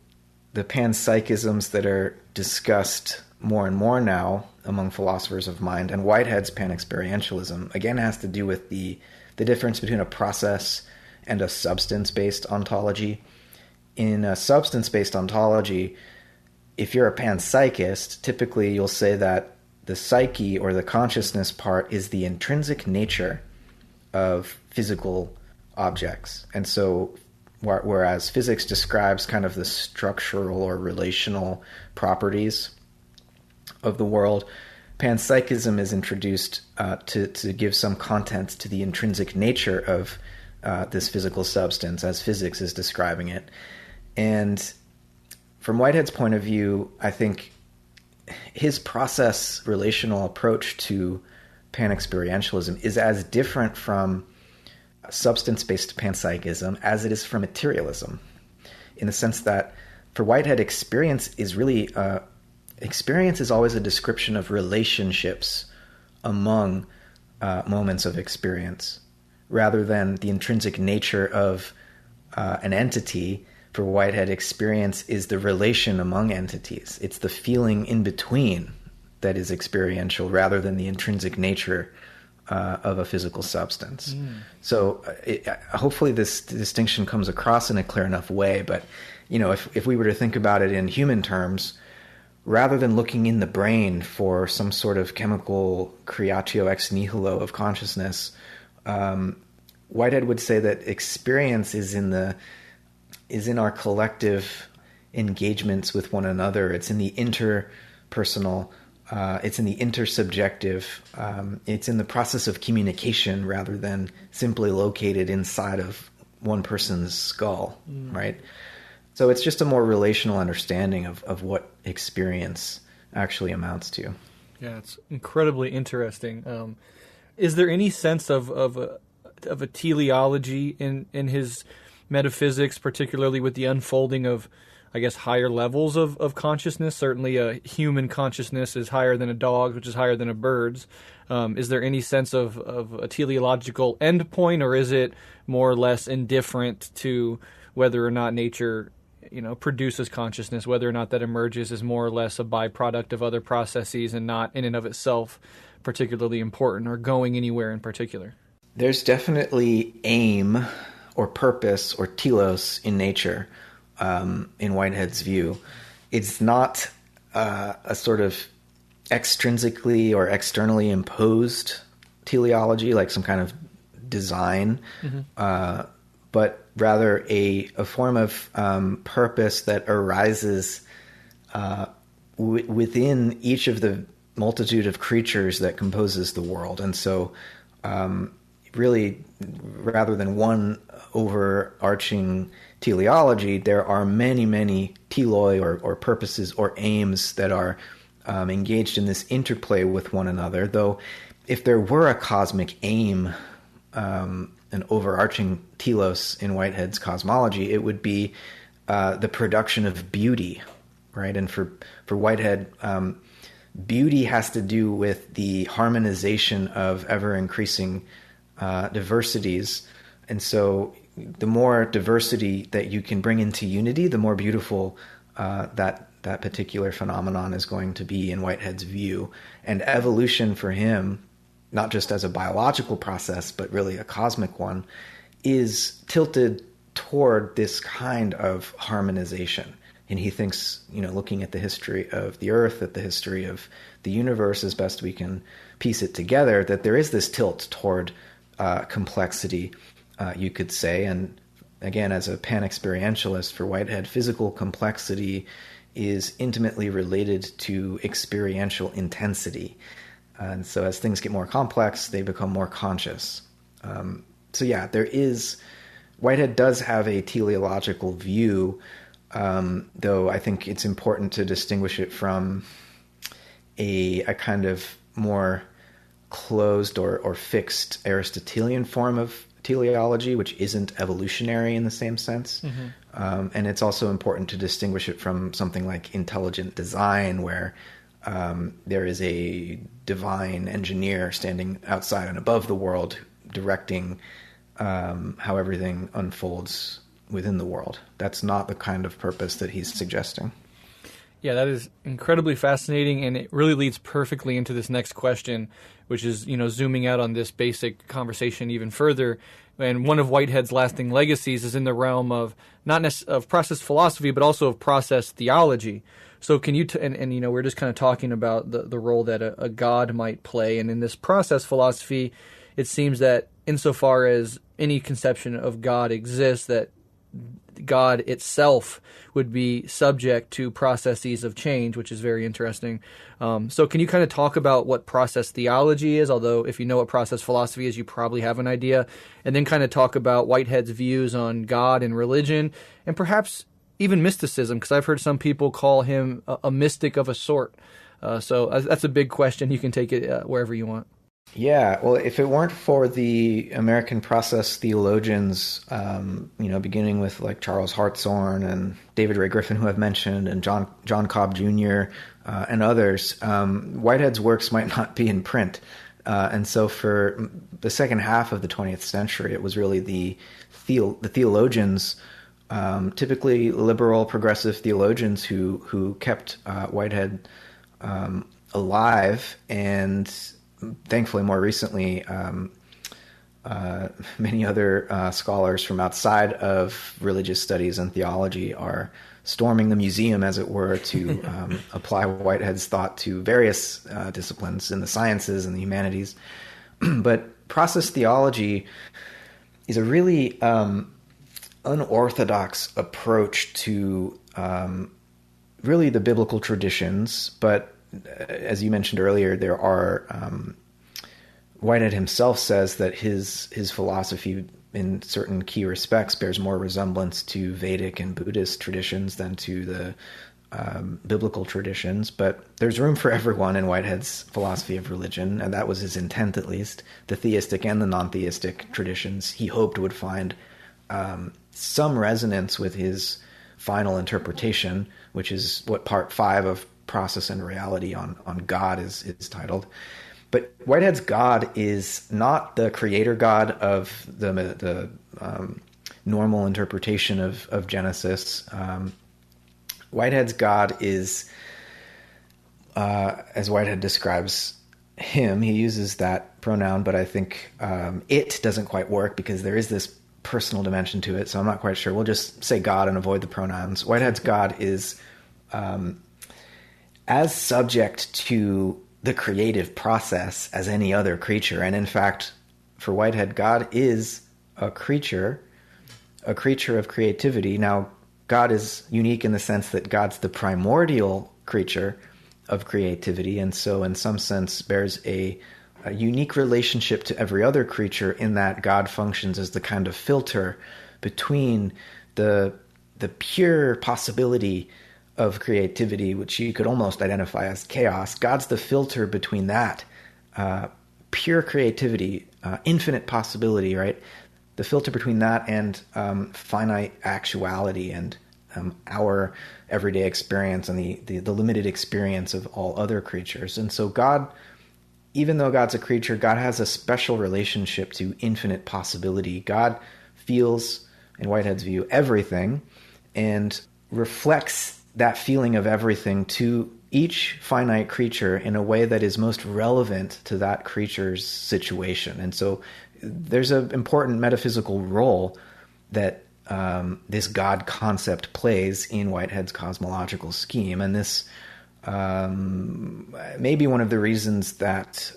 the panpsychisms that are discussed more and more now among philosophers of mind and Whitehead's pan-experientialism, again, has to do with the difference between a process and a substance-based ontology. In a substance-based ontology, if you're a panpsychist, typically you'll say that the psyche or the consciousness part is the intrinsic nature of physical objects. And so whereas physics describes kind of the structural or relational properties of the world, panpsychism is introduced to give some content to the intrinsic nature of this physical substance as physics is describing it. And from Whitehead's point of view, I think his process relational approach to pan-experientialism is as different from substance-based panpsychism as it is from materialism, in the sense that for Whitehead, experience is always a description of relationships among moments of experience, rather than the intrinsic nature of an entity. For Whitehead, experience is the relation among entities. It's the feeling in between that is experiential, rather than the intrinsic nature of a physical substance. So hopefully this distinction comes across in a clear enough way. But if we were to think about it in human terms, rather than looking in the brain for some sort of chemical creatio ex nihilo of consciousness, Whitehead would say that experience is in our collective engagements with one another. It's in the interpersonal, it's in the intersubjective, it's in the process of communication rather than simply located inside of one person's skull, right? So it's just a more relational understanding of what experience actually amounts to. Yeah, it's incredibly interesting. Is there any sense of a teleology in his metaphysics, particularly with the unfolding of, I guess, higher levels of consciousness? Certainly a human consciousness is higher than a dog's, which is higher than a bird's. Is there any sense of a teleological endpoint, or is it more or less indifferent to whether or not nature produces consciousness, whether or not that emerges is more or less a byproduct of other processes and not in and of itself particularly important or going anywhere in particular? There's definitely aim or purpose or telos in nature, in Whitehead's view. It's not a sort of extrinsically or externally imposed teleology, like some kind of design, but rather a form of purpose that arises within each of the multitude of creatures that composes the world. And so really, rather than one overarching teleology, there are many, many teloi or purposes or aims that are engaged in this interplay with one another. Though if there were a cosmic aim, an overarching telos in Whitehead's cosmology, it would be the production of beauty, right? And for Whitehead, beauty has to do with the harmonization of ever-increasing diversities. And so the more diversity that you can bring into unity, the more beautiful that particular phenomenon is going to be in Whitehead's view. And evolution for him, not just as a biological process, but really a cosmic one, is tilted toward this kind of harmonization. And he thinks, looking at the history of the Earth, at the history of the universe, as best we can piece it together, that there is this tilt toward complexity, you could say. And again, as a pan-experientialist for Whitehead, physical complexity is intimately related to experiential intensity. And so as things get more complex, they become more conscious. Whitehead does have a teleological view, though I think it's important to distinguish it from a kind of more closed or fixed Aristotelian form of teleology, which isn't evolutionary in the same sense. And it's also important to distinguish it from something like intelligent design, where there is a divine engineer standing outside and above the world, directing how everything unfolds within the world. That's not the kind of purpose that he's suggesting. Yeah, that is incredibly fascinating, and it really leads perfectly into this next question, which is, zooming out on this basic conversation even further. And one of Whitehead's lasting legacies is in the realm of of process philosophy, but also of process theology. So can you, we're just kind of talking about the role that a God might play. And in this process philosophy, it seems that insofar as any conception of God exists, that God itself would be subject to processes of change, which is very interesting. So can you kind of talk about what process theology is, although if you know what process philosophy is, you probably have an idea, and then kind of talk about Whitehead's views on God and religion, and perhaps even mysticism, because I've heard some people call him a mystic of a sort. So that's a big question. You can take it wherever you want. Yeah, well, if it weren't for the American process theologians, beginning with like Charles Hartshorne and David Ray Griffin, who I've mentioned, and John Cobb Jr. And others, Whitehead's works might not be in print. And so for the second half of the 20th century, it was really the theologians, typically liberal, progressive theologians, who kept Whitehead alive. And thankfully, more recently, many other scholars from outside of religious studies and theology are storming the museum, as it were, to apply Whitehead's thought to various disciplines in the sciences and the humanities. But process theology is a really unorthodox approach to really the biblical traditions, but as you mentioned earlier, there are Whitehead himself says that his philosophy in certain key respects bears more resemblance to Vedic and Buddhist traditions than to the biblical traditions. But there's room for everyone in Whitehead's philosophy of religion, and that was his intent, at least. The theistic and the non-theistic traditions he hoped would find some resonance with his final interpretation, which is what part 5 of Process and Reality on God is titled. But Whitehead's God is not the creator God of the normal interpretation of Genesis. Whitehead's God is, as Whitehead describes him, he uses that pronoun, but I think it doesn't quite work because there is this personal dimension to it, so I'm not quite sure. We'll just say God and avoid the pronouns. Whitehead's God is as subject to the creative process as any other creature, and in fact for Whitehead, God is a creature of creativity. Now, God is unique in the sense that God's the primordial creature of creativity, and so in some sense bears a unique relationship to every other creature in that God functions as the kind of filter between the pure possibility of creativity, which you could almost identify as chaos. God's the filter between that pure creativity, infinite possibility, right? The filter between that and finite actuality and our everyday experience and the limited experience of all other creatures. And so God, even though God's a creature, God has a special relationship to infinite possibility. God feels, in Whitehead's view, everything and reflects that feeling of everything to each finite creature in a way that is most relevant to that creature's situation. And so there's an important metaphysical role that this God concept plays in Whitehead's cosmological scheme. And this may be one of the reasons that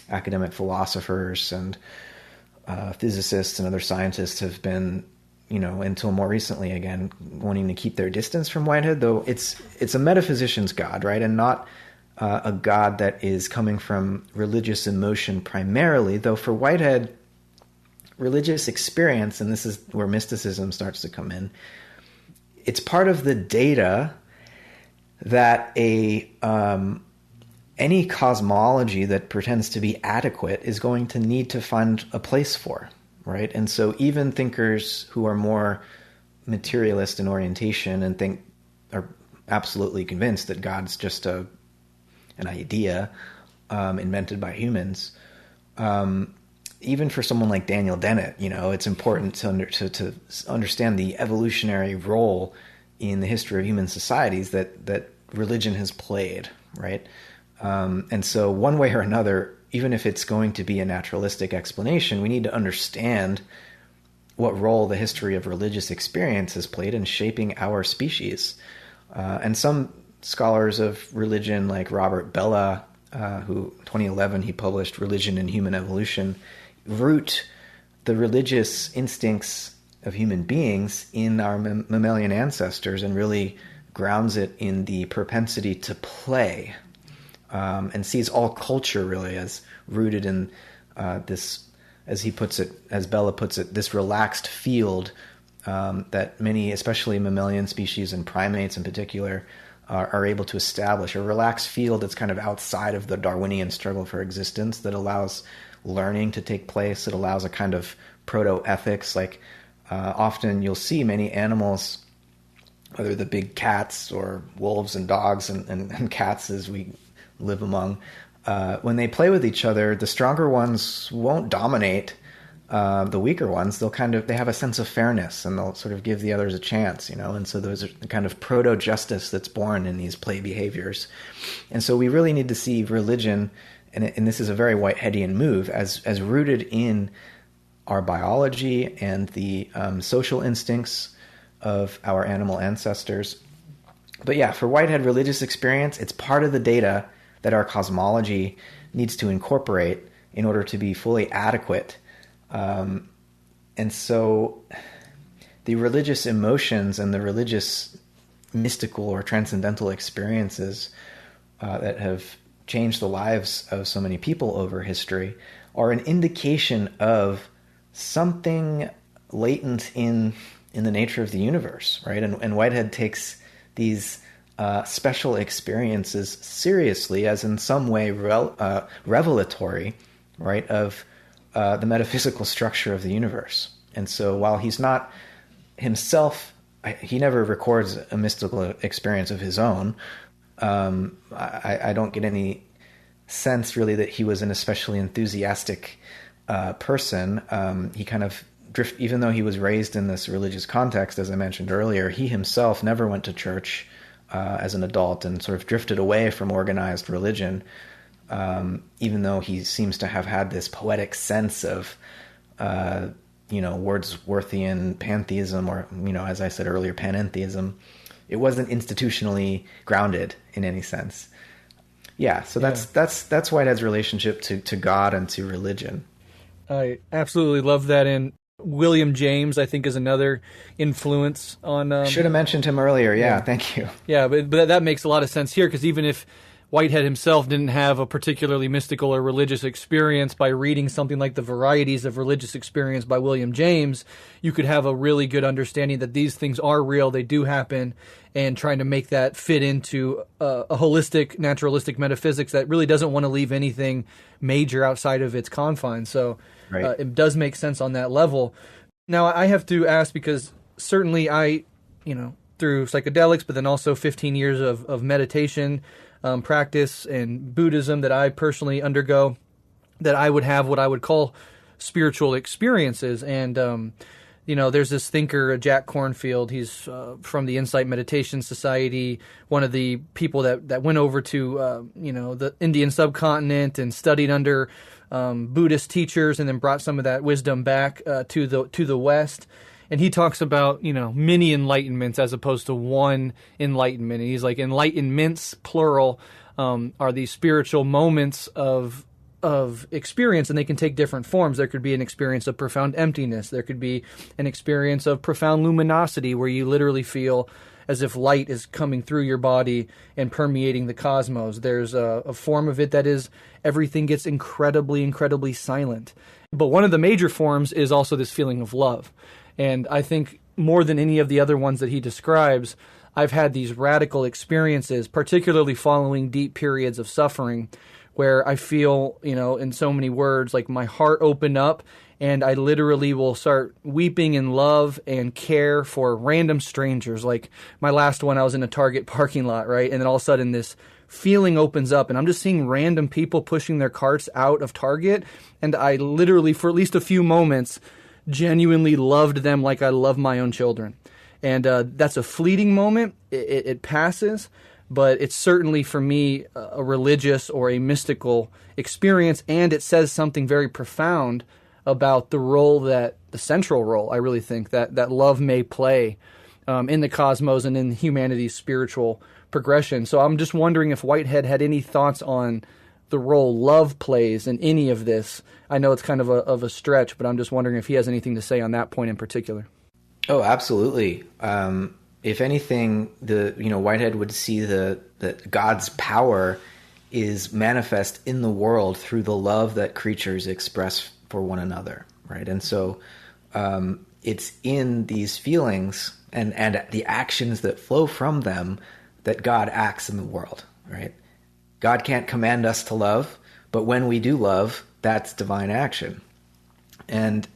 academic philosophers and physicists and other scientists have been, until more recently, again, wanting to keep their distance from Whitehead, though it's a metaphysician's God, right? And not a God that is coming from religious emotion primarily, though for Whitehead, religious experience, and this is where mysticism starts to come in, it's part of the data that any cosmology that pretends to be adequate is going to need to find a place for, right? And so even thinkers who are more materialist in orientation and are absolutely convinced that God's just an idea invented by humans, even for someone like Daniel Dennett, it's important to understand the evolutionary role in the history of human societies that religion has played, right? And so one way or another, even if it's going to be a naturalistic explanation, we need to understand what role the history of religious experience has played in shaping our species. And some scholars of religion, like Robert Bellah, who 2011 he published Religion and Human Evolution, root the religious instincts of human beings in our mammalian ancestors and really grounds it in the propensity to play, and sees all culture really as rooted in this, as he puts it, as Bellah puts it, this relaxed field that many, especially mammalian species and primates in particular, are able to establish, a relaxed field that's kind of outside of the Darwinian struggle for existence, that allows learning to take place. It allows a kind of proto-ethics. Like often you'll see many animals, whether the big cats or wolves and dogs and cats as we live among, when they play with each other, the stronger ones won't dominate the weaker ones. They have a sense of fairness and they'll sort of give the others a chance, and so those are the kind of proto-justice that's born in these play behaviors. And so we really need to see religion, and this is a very Whiteheadian move, as rooted in our biology and the social instincts of our animal ancestors. But yeah, for Whitehead, religious experience, it's part of the data that our cosmology needs to incorporate in order to be fully adequate. And so the religious emotions and the religious mystical or transcendental experiences that have changed the lives of so many people over history are an indication of something latent in the nature of the universe, right? And Whitehead takes these special experiences seriously as in some way revelatory, right, of the metaphysical structure of the universe. And so while he's not himself, he never records a mystical experience of his own, I don't get any sense really that he was an especially enthusiastic person. He kind of even though he was raised in this religious context, as I mentioned earlier, he himself never went to church as an adult and sort of drifted away from organized religion, even though he seems to have had this poetic sense of, Wordsworthian pantheism, or, as I said earlier, panentheism. It wasn't institutionally grounded in any sense. Yeah, so that's Whitehead's relationship to God and to religion. I absolutely love that. And William James, I think, is another influence on... Should have mentioned him earlier. Yeah, thank you. Yeah, but that makes a lot of sense here, because even if Whitehead himself didn't have a particularly mystical or religious experience, by reading something like The Varieties of Religious Experience by William James, you could have a really good understanding that these things are real, they do happen, and trying to make that fit into a holistic, naturalistic metaphysics that really doesn't want to leave anything major outside of its confines. So it does make sense on that level. Now, I have to ask, because certainly I, through psychedelics, but then also 15 years of meditation, practice and Buddhism that I personally undergo, that I would have what I would call spiritual experiences. And, there's this thinker, Jack Kornfield. He's from the Insight Meditation Society, one of the people that went over to, the Indian subcontinent and studied under Buddhist teachers, and then brought some of that wisdom back to the West. And he talks about, many enlightenments as opposed to one enlightenment. And he's like, enlightenments, plural, are these spiritual moments of experience, and they can take different forms. There could be an experience of profound emptiness. There could be an experience of profound luminosity, where you literally feel as if light is coming through your body and permeating the cosmos. There's a form of it that is everything gets incredibly, incredibly silent. But one of the major forms is also this feeling of love. And I think more than any of the other ones that he describes, I've had these radical experiences, particularly following deep periods of suffering, where I feel, in so many words, like my heart open up, and I literally will start weeping in love and care for random strangers. Like my last one, I was in a Target parking lot, right? And then all of a sudden this feeling opens up, and I'm just seeing random people pushing their carts out of Target, and I literally, for at least a few moments, genuinely loved them like I love my own children. And that's a fleeting moment. It passes, but it's certainly for me a religious or a mystical experience, and it says something very profound about the role the central role, I really think, that love may play in the cosmos and in humanity's spiritual progression. So I'm just wondering if Whitehead had any thoughts on the role love plays in any of this. I know it's kind of a stretch, but I'm just wondering if he has anything to say on that point in particular. Oh, absolutely. If anything, Whitehead would see that God's power is manifest in the world through the love that creatures express for one another, right? And so it's in these feelings and the actions that flow from them that God acts in the world, right? God can't command us to love, but when we do love, that's divine action. And,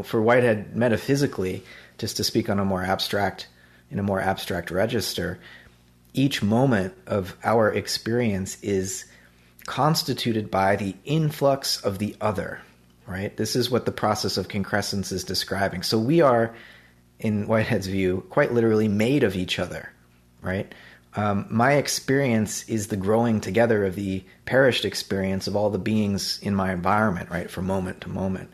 for Whitehead, metaphysically, just to speak on a more abstract register, each moment of our experience is constituted by the influx of the other, right? This is what the process of concrescence is describing. So we are, in Whitehead's view, quite literally made of each other, right? My experience is the growing together of the perished experience of all the beings in my environment, right, from moment to moment.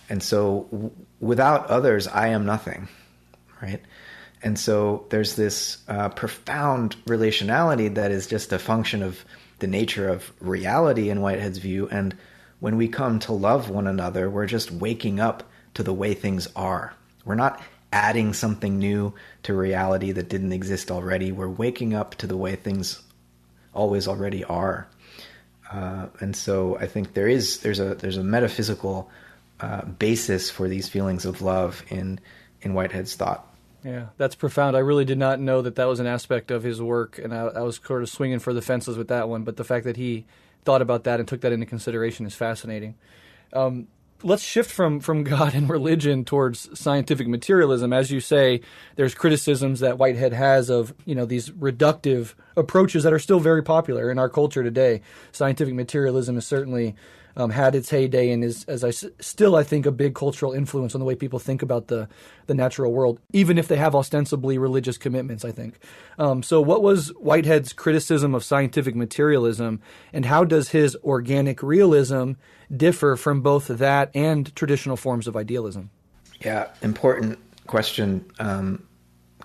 And so without others, I am nothing, right? And so there's this profound relationality that is just a function of the nature of reality in Whitehead's view. And when we come to love one another, we're just waking up to the way things are. We're not adding something new to reality that didn't exist already. We're waking up to the way things always already are. And so I think there's a metaphysical basis for these feelings of love in Whitehead's thought. Yeah, that's profound. I really did not know that was an aspect of his work, and I was sort of swinging for the fences with that one. But the fact that he thought about that and took that into consideration is fascinating. Let's shift from God and religion towards scientific materialism. As you say, there's criticisms that Whitehead has of, these reductive approaches that are still very popular in our culture today. Scientific materialism has certainly had its heyday and is, I think, a big cultural influence on the way people think about the natural world, even if they have ostensibly religious commitments, I think. So what was Whitehead's criticism of scientific materialism, and how does his organic realism differ from both that and traditional forms of idealism? Yeah, important question,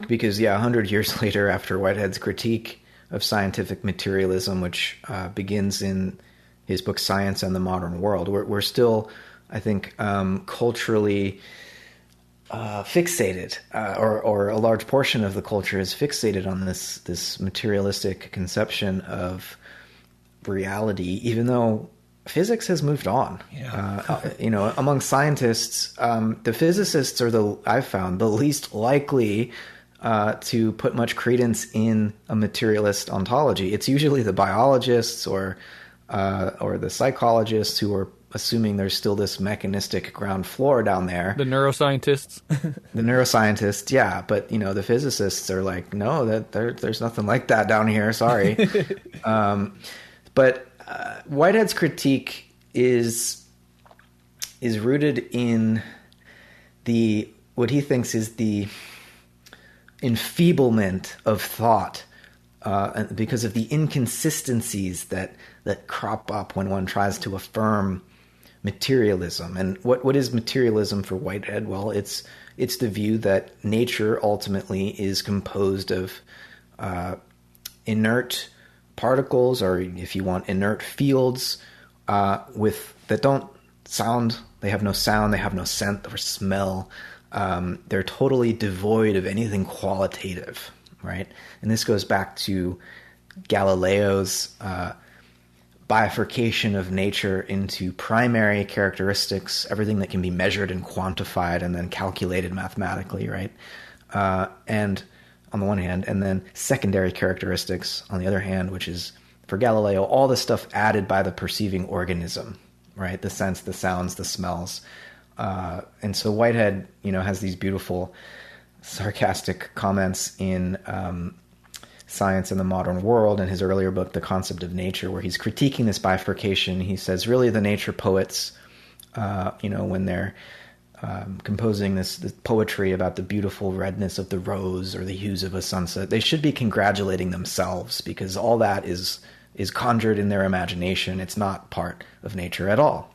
because 100 years later, after Whitehead's critique of scientific materialism, which begins in his book Science and the Modern World, we're still I think, culturally fixated, or a large portion of the culture is fixated on this materialistic conception of reality, even though physics has moved on. Among scientists, the physicists are I've found the least likely to put much credence in a materialist ontology. It's usually the biologists or the psychologists who are assuming there's still this mechanistic ground floor down there. The neuroscientists. The neuroscientists, yeah. But, the physicists are like, no, there's nothing like that down here. Sorry. But Whitehead's critique is rooted in what he thinks is the enfeeblement of thought, because of the inconsistencies that crop up when one tries to affirm materialism. And what is materialism for Whitehead? Well, it's the view that nature ultimately is composed of inert particles, or if you want, inert fields that don't sound. They have no sound. They have no scent or smell. They're totally devoid of anything qualitative, right? And this goes back to Galileo's bifurcation of nature into primary characteristics, everything that can be measured and quantified and then calculated mathematically, right? And on the one hand, and then secondary characteristics on the other hand, which is, for Galileo, all the stuff added by the perceiving organism, right? The sense, the sounds, the smells. And so Whitehead, has these beautiful sarcastic comments in Science in the Modern World, in his earlier book, The Concept of Nature, where he's critiquing this bifurcation. He says, really, the nature poets, when they're composing this poetry about the beautiful redness of the rose or the hues of a sunset, they should be congratulating themselves, because all that is conjured in their imagination. It's not part of nature at all.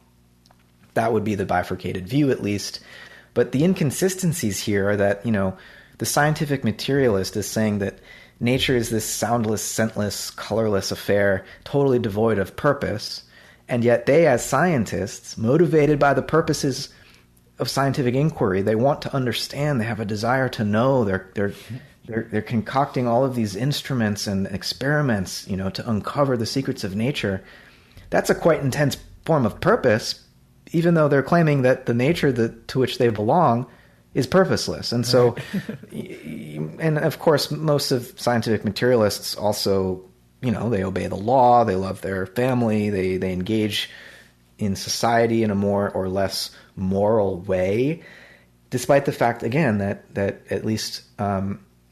That would be the bifurcated view, at least. But the inconsistencies here are that, the scientific materialist is saying that nature is this soundless, scentless, colorless affair, totally devoid of purpose. And yet they, as scientists, motivated by the purposes of scientific inquiry, they want to understand, they have a desire to know, they're concocting all of these instruments and experiments, to uncover the secrets of nature. That's a quite intense form of purpose, even though they're claiming that the nature to which they belong is purposeless. And so, and of course, most of scientific materialists also, they obey the law, they love their family, they engage in society in a more or less moral way, despite the fact, again, that at least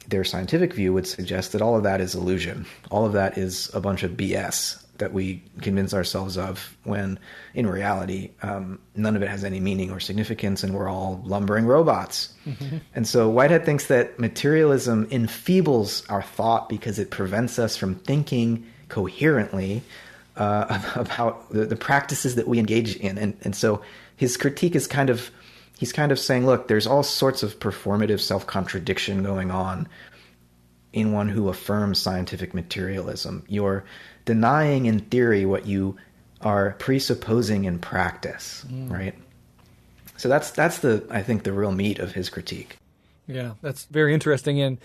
their scientific view would suggest that all of that is illusion. All of that is a bunch of BS that we convince ourselves of, when in reality, none of it has any meaning or significance, and we're all lumbering robots. Mm-hmm. And so Whitehead thinks that materialism enfeebles our thought because it prevents us from thinking coherently about the practices that we engage in. And so his critique is he's kind of saying, look, there's all sorts of performative self-contradiction going on in one who affirms scientific materialism. You're denying in theory what you are presupposing in practice, right? So that's I think the real meat of his critique. Yeah, that's very interesting. And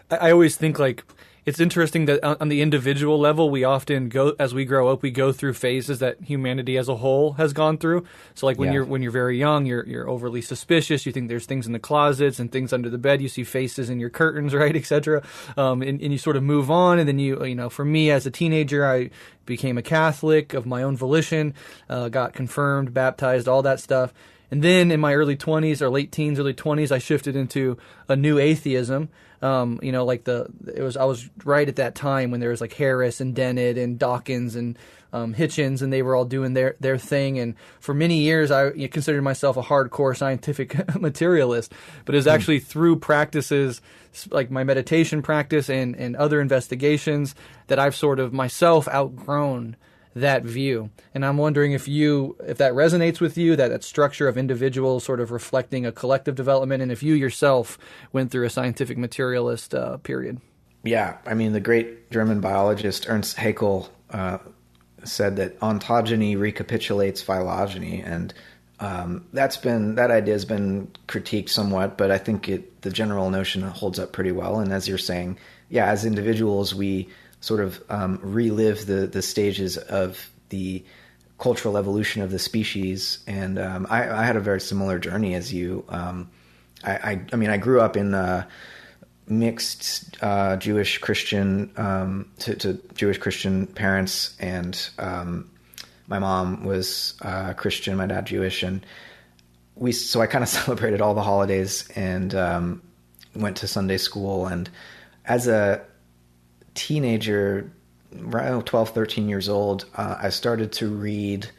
I always think, like, it's interesting that on the individual level, we often go, as we grow up, we go through phases that humanity as a whole has gone through. So like when you're very young, you're overly suspicious. You think there's things in the closets and things under the bed. You see faces in your curtains, right, etc. And you sort of move on. And then you for me as a teenager, I became a Catholic of my own volition, got confirmed, baptized, all that stuff. And then in my early 20s or late teens, early 20s, I shifted into a new atheism. I was right at that time when there was like Harris and Dennett and Dawkins and Hitchens, and they were all doing their thing. And for many years, I considered myself a hardcore scientific materialist. But it was actually through practices like my meditation practice and other investigations that I've sort of myself outgrown that view. And I'm wondering if that resonates with you, that structure of individuals sort of reflecting a collective development, and if you yourself went through a scientific materialist period. Yeah, I mean, the great German biologist Ernst Haeckel said that ontogeny recapitulates phylogeny, and that idea has been critiqued somewhat, but I think the general notion holds up pretty well. And as you're saying, yeah, as individuals, we sort of relive the stages of the cultural evolution of the species. And I had a very similar journey as you. I mean, I grew up in mixed Jewish Christian to Jewish Christian parents, and my mom was Christian, my dad Jewish, and so I kind of celebrated all the holidays and went to Sunday school. And as a teenager, around 12, 13 years old, I started to read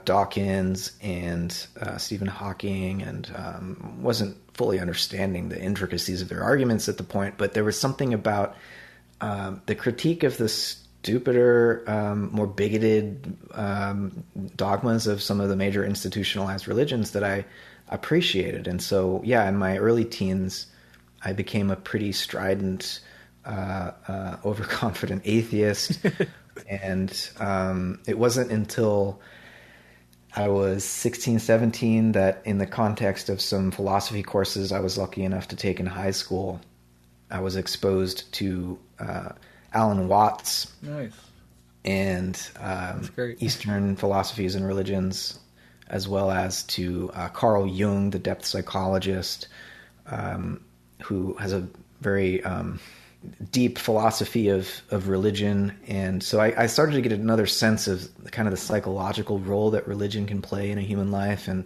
Dawkins and Stephen Hawking, and wasn't fully understanding the intricacies of their arguments at the point, but there was something about the critique of the stupider, more bigoted dogmas of some of the major institutionalized religions that I appreciated. And so, yeah, in my early teens, I became a pretty strident, overconfident atheist. And it wasn't until I was 16, 17 that, in the context of some philosophy courses I was lucky enough to take in high school, I was exposed to Alan Watts. Nice. And Eastern philosophies and religions, as well as to Carl Jung, the depth psychologist, who has a very deep philosophy of religion. And so I started to get another sense of kind of the psychological role that religion can play in a human life. And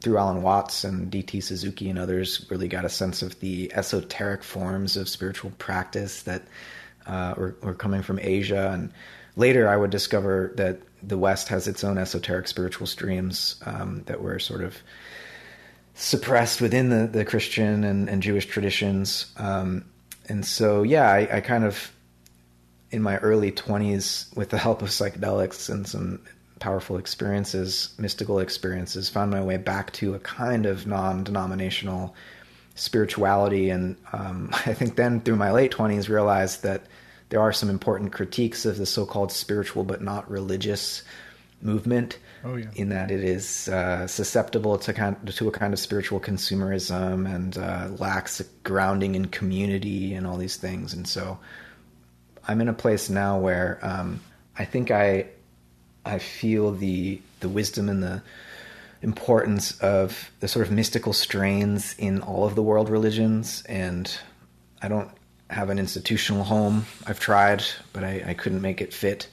through Alan Watts and D.T. Suzuki and others, really got a sense of the esoteric forms of spiritual practice that were coming from Asia. And later I would discover that the West has its own esoteric spiritual streams that were sort of suppressed within the Christian and Jewish traditions. And so, yeah, I kind of, in my early 20s, with the help of psychedelics and some powerful experiences, mystical experiences, found my way back to a kind of non-denominational spirituality. And I think then, through my late 20s, realized that there are some important critiques of the so-called spiritual but not religious movement. Oh, yeah. In that it is susceptible to a kind of spiritual consumerism and lacks a grounding in community and all these things. And so I'm in a place now where I think I feel the wisdom and the importance of the sort of mystical strains in all of the world religions. And I don't have an institutional home. I've tried, but I couldn't make it fit.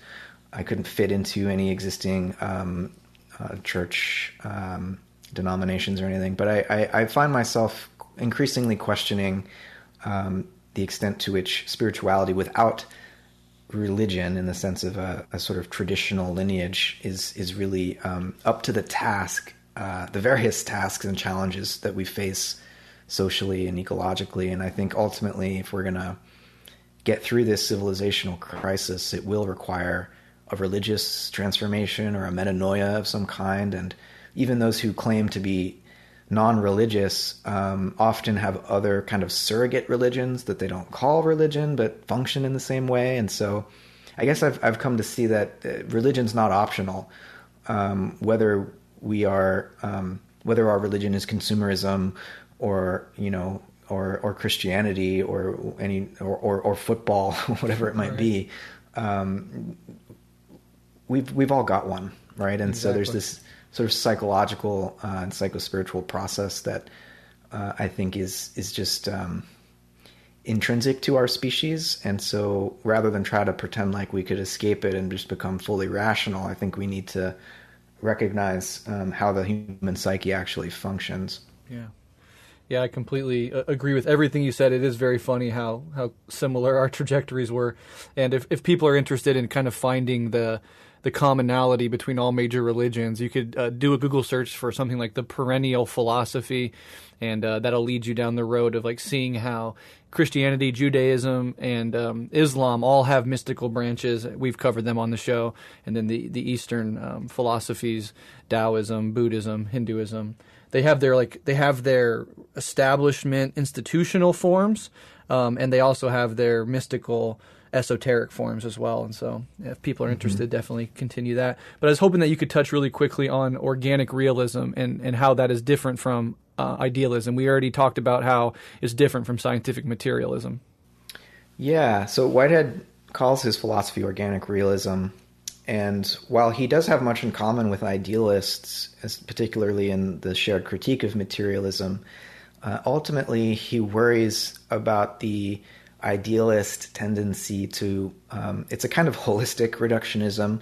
I couldn't fit into any existing church denominations or anything. But I find myself increasingly questioning the extent to which spirituality without religion, in the sense of a sort of traditional lineage, is really up to the task, the various tasks and challenges that we face socially and ecologically. And I think ultimately, if we're going to get through this civilizational crisis, it will require a religious transformation or a metanoia of some kind. And even those who claim to be non-religious often have other kind of surrogate religions that they don't call religion but function in the same way. And so I guess I've come to see that religion's not optional. Whether our religion is consumerism or Christianity or football, whatever it might be, we've all got one, right? And so there's this sort of psychological and psychospiritual process that I think is just intrinsic to our species. And so rather than try to pretend like we could escape it and just become fully rational, I think we need to recognize how the human psyche actually functions. Yeah. Yeah, I completely agree with everything you said. It is very funny how similar our trajectories were. And if people are interested in kind of finding the commonality between all major religions, you could do a Google search for something like the perennial philosophy, and that'll lead you down the road of like seeing how Christianity, Judaism, and Islam all have mystical branches. We've covered them on the show. And then the Eastern philosophies, Taoism, Buddhism, Hinduism, they have their establishment institutional forms, and they also have their mystical esoteric forms as well. And so if people are interested, definitely continue that. But I was hoping that you could touch really quickly on organic realism and how that is different from idealism. We already talked about how it's different from scientific materialism. Yeah, so Whitehead calls his philosophy organic realism. And while he does have much in common with idealists, particularly in the shared critique of materialism, ultimately he worries about the idealist tendency to, it's a kind of holistic reductionism,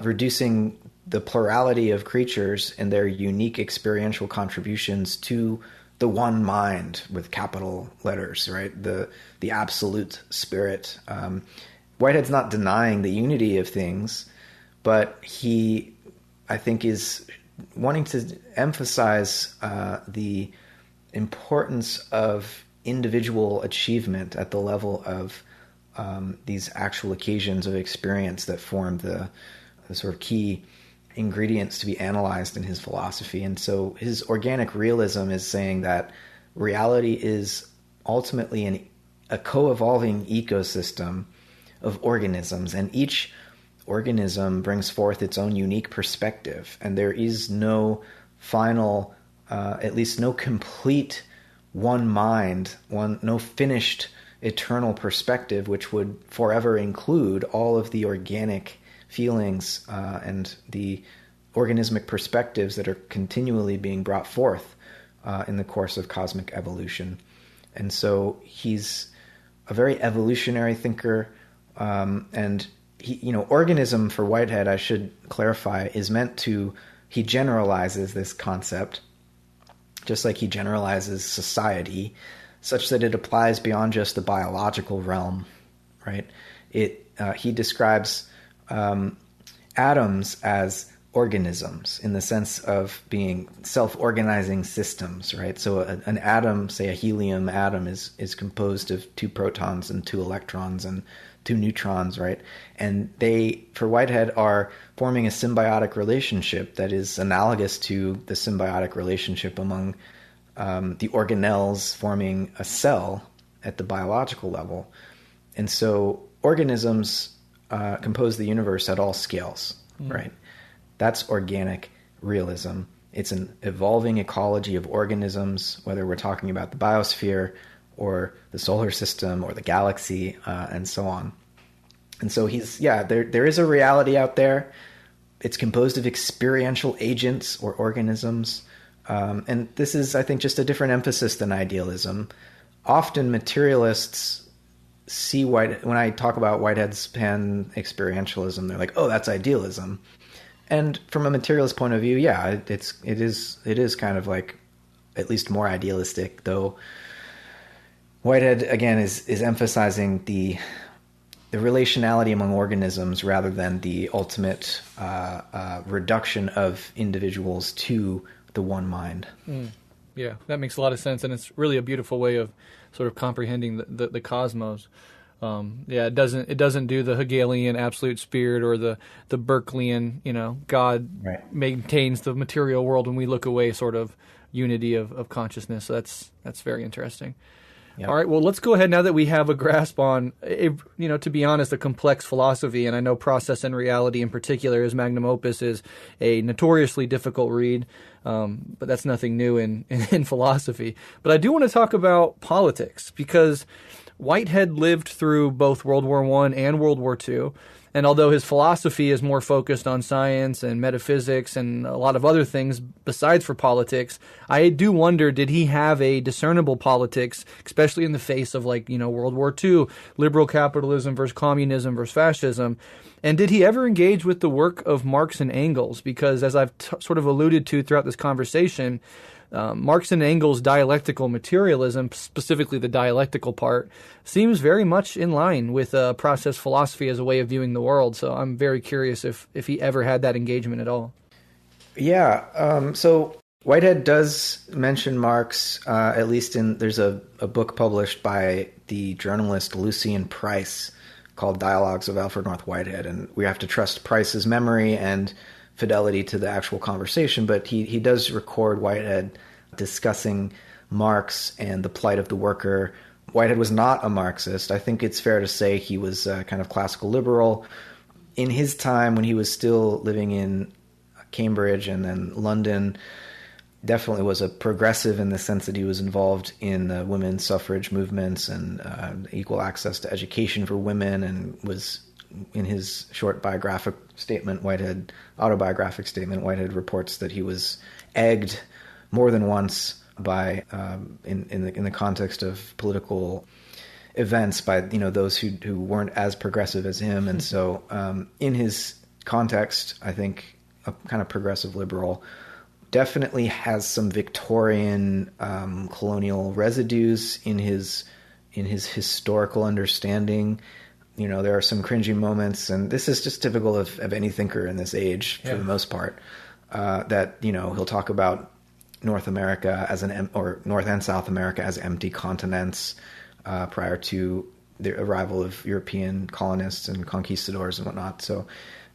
reducing the plurality of creatures and their unique experiential contributions to the one mind with capital letters, right? The absolute spirit. Whitehead's not denying the unity of things, but he, I think, is wanting to emphasize the importance of individual achievement at the level of these actual occasions of experience that form the sort of key ingredients to be analyzed in his philosophy. And so his organic realism is saying that reality is ultimately a co-evolving ecosystem of organisms, and each organism brings forth its own unique perspective, and there is no final, at least no complete one mind, no finished eternal perspective which would forever include all of the organic feelings and the organismic perspectives that are continually being brought forth in the course of cosmic evolution. And so he's a very evolutionary thinker, and he, organism for Whitehead, I should clarify, is meant to, he generalizes this concept, just like he generalizes society, such that it applies beyond just the biological realm, right? He describes atoms as organisms in the sense of being self-organizing systems, right? So an atom, say a helium atom, is composed of 2 protons and 2 electrons and 2 neutrons, right? And they, for Whitehead, are forming a symbiotic relationship that is analogous to the symbiotic relationship among the organelles forming a cell at the biological level. And so organisms compose the universe at all scales, right? That's organic realism. It's an evolving ecology of organisms, whether we're talking about the biosphere or the solar system or the galaxy, and so on. And so there is a reality out there. It's composed of experiential agents or organisms. And this is, I think, just a different emphasis than idealism. Often materialists see when I talk about Whitehead's pan-experientialism, they're like, oh, that's idealism. And from a materialist point of view, yeah, it is kind of like at least more idealistic, though Whitehead, again, is emphasizing the relationality among organisms rather than the ultimate reduction of individuals to the one mind. Yeah, that makes a lot of sense, and it's really a beautiful way of sort of comprehending the cosmos. It doesn't do the Hegelian absolute spirit or the Berkeleyan, God maintains the material world when we look away sort of unity of consciousness. So that's very interesting. Yep. All right, well, let's go ahead now that we have a grasp on, to be honest, a complex philosophy, and I know Process and Reality in particular, his magnum opus, is a notoriously difficult read, but that's nothing new in philosophy. But I do want to talk about politics, because Whitehead lived through both World War I and World War II, and although his philosophy is more focused on science and metaphysics and a lot of other things besides for politics, I do wonder, did he have a discernible politics, especially in the face of World War II, liberal capitalism versus communism versus fascism? And did he ever engage with the work of Marx and Engels? Because as I've sort of alluded to throughout this conversation, Marx and Engels' dialectical materialism, specifically the dialectical part, seems very much in line with process philosophy as a way of viewing the world. So I'm very curious if he ever had that engagement at all. Yeah. So Whitehead does mention Marx, at least there's a book published by the journalist Lucian Price called Dialogues of Alfred Whitehead, and we have to trust Price's memory and fidelity to the actual conversation, but he does record Whitehead discussing Marx and the plight of the worker Whitehead was not a Marxist. I think it's fair to say he was kind of classical liberal. In his time, when he was still living in Cambridge and then London, definitely was a progressive in the sense that he was involved in the women's suffrage movements and equal access to education for women, and was, in his short autobiographic statement, Whitehead reports that he was egged more than once by in the context of political events by those who weren't as progressive as him. And so in his context, I think a kind of progressive liberal, definitely has some Victorian colonial residues in his historical understanding. There are some cringy moments, and this is just typical of any thinker in this age for the most part, that he'll talk about North America or North and South America as empty continents prior to the arrival of European colonists and conquistadors and whatnot. So,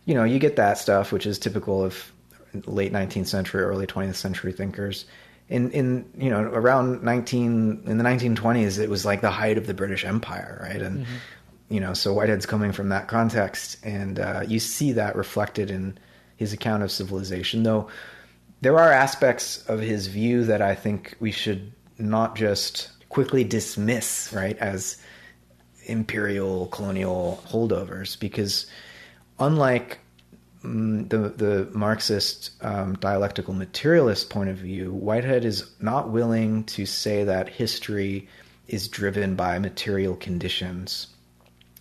you get that stuff, which is typical of late 19th century, early 20th century thinkers. In the 1920s, it was like the height of the British Empire, right? And so Whitehead's coming from that context, and you see that reflected in his account of civilization. Though there are aspects of his view that I think we should not just quickly dismiss, right, as imperial colonial holdovers, because unlike the Marxist dialectical materialist point of view, Whitehead is not willing to say that history is driven by material conditions.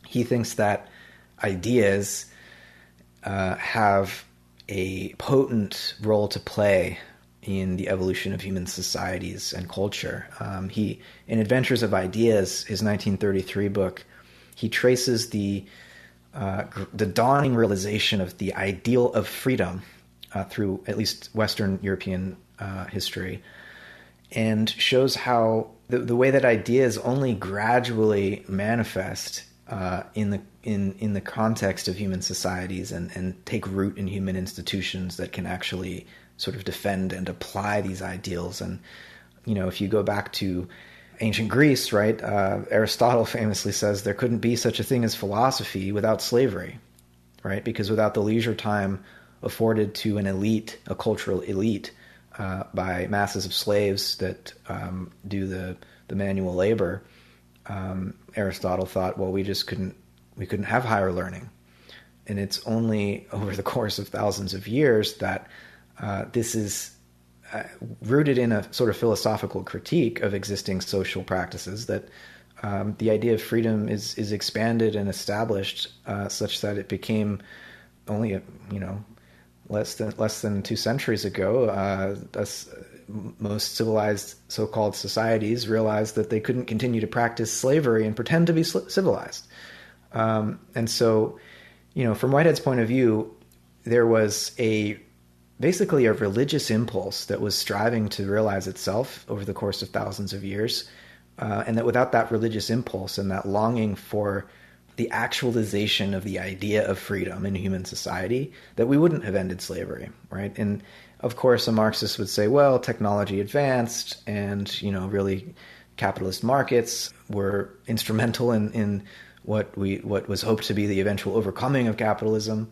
He thinks that ideas have a potent role to play in the evolution of human societies and culture. In Adventures of Ideas, his 1933 book, he traces the dawning realization of the ideal of freedom through at least Western European history, and shows how the way that ideas only gradually manifest in the context of human societies and take root in human institutions that can actually sort of defend and apply these ideals. And if you go back to ancient Greece, right? Aristotle famously says there couldn't be such a thing as philosophy without slavery, right? Because without the leisure time afforded to an elite, a cultural elite, by masses of slaves that do the manual labor, Aristotle thought, well, we couldn't have higher learning. And it's only over the course of thousands of years that this is rooted in a sort of philosophical critique of existing social practices, that the idea of freedom is expanded and established such that it became only less than 2 centuries ago. Most civilized so-called societies realized that they couldn't continue to practice slavery and pretend to be civilized. And so, from Whitehead's point of view, there was basically a religious impulse that was striving to realize itself over the course of thousands of years, and that without that religious impulse and that longing for the actualization of the idea of freedom in human society, that we wouldn't have ended slavery, right? And of course, a Marxist would say, well, technology advanced, and really capitalist markets were instrumental in what was hoped to be the eventual overcoming of capitalism,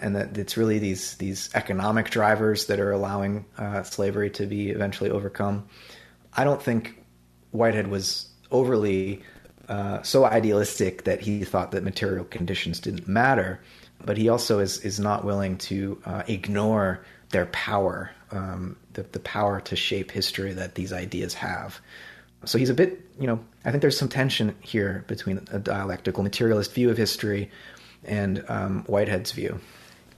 and that it's really these economic drivers that are allowing slavery to be eventually overcome. I don't think Whitehead was overly so idealistic that he thought that material conditions didn't matter, but he also is not willing to ignore their power, the power to shape history that these ideas have. So he's a bit, I think there's some tension here between a dialectical materialist view of history and Whitehead's view.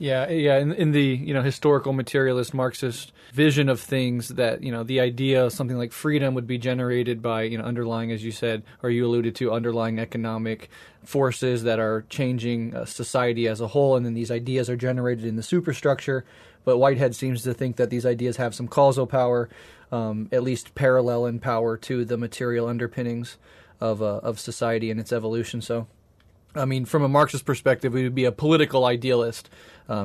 Yeah. In the historical materialist Marxist vision of things, that the idea of something like freedom would be generated by underlying, as you said, or you alluded to, underlying economic forces that are changing society as a whole, and then these ideas are generated in the superstructure. But Whitehead seems to think that these ideas have some causal power, at least parallel in power to the material underpinnings of society and its evolution. So I mean, from a Marxist perspective, we would be a political idealist,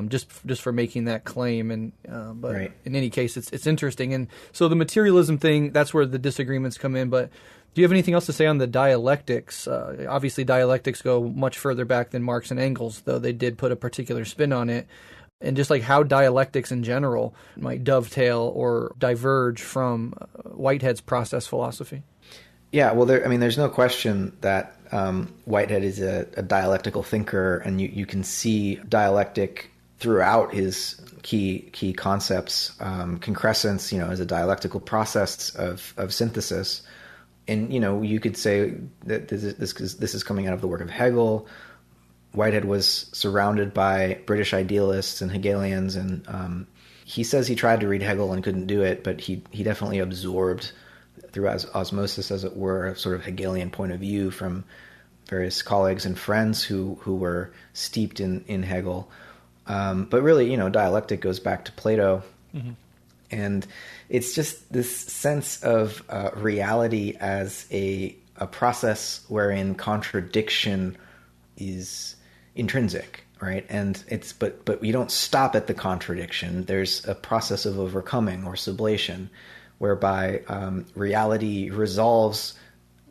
just for making that claim. And but Right. in any case, it's interesting. And so the materialism thing, that's where the disagreements come in. But do you have anything else to say on the dialectics? Obviously, dialectics go much further back than Marx and Engels, though they did put a particular spin on it. And just like how dialectics in general might dovetail or diverge from Whitehead's process philosophy. Yeah, well, there's no question that Whitehead is a dialectical thinker, and you can see dialectic throughout his key concepts. Concrescence, is a dialectical process of synthesis, and you could say that this is coming out of the work of Hegel. Whitehead was surrounded by British idealists and Hegelians, and he says he tried to read Hegel and couldn't do it, but he definitely absorbed through osmosis, as it were, a sort of Hegelian point of view from various colleagues and friends who were steeped in Hegel. But really, dialectic goes back to Plato. Mm-hmm. And it's just this sense of reality as a process wherein contradiction is intrinsic, right? And but you don't stop at the contradiction. There's a process of overcoming or sublation, whereby reality resolves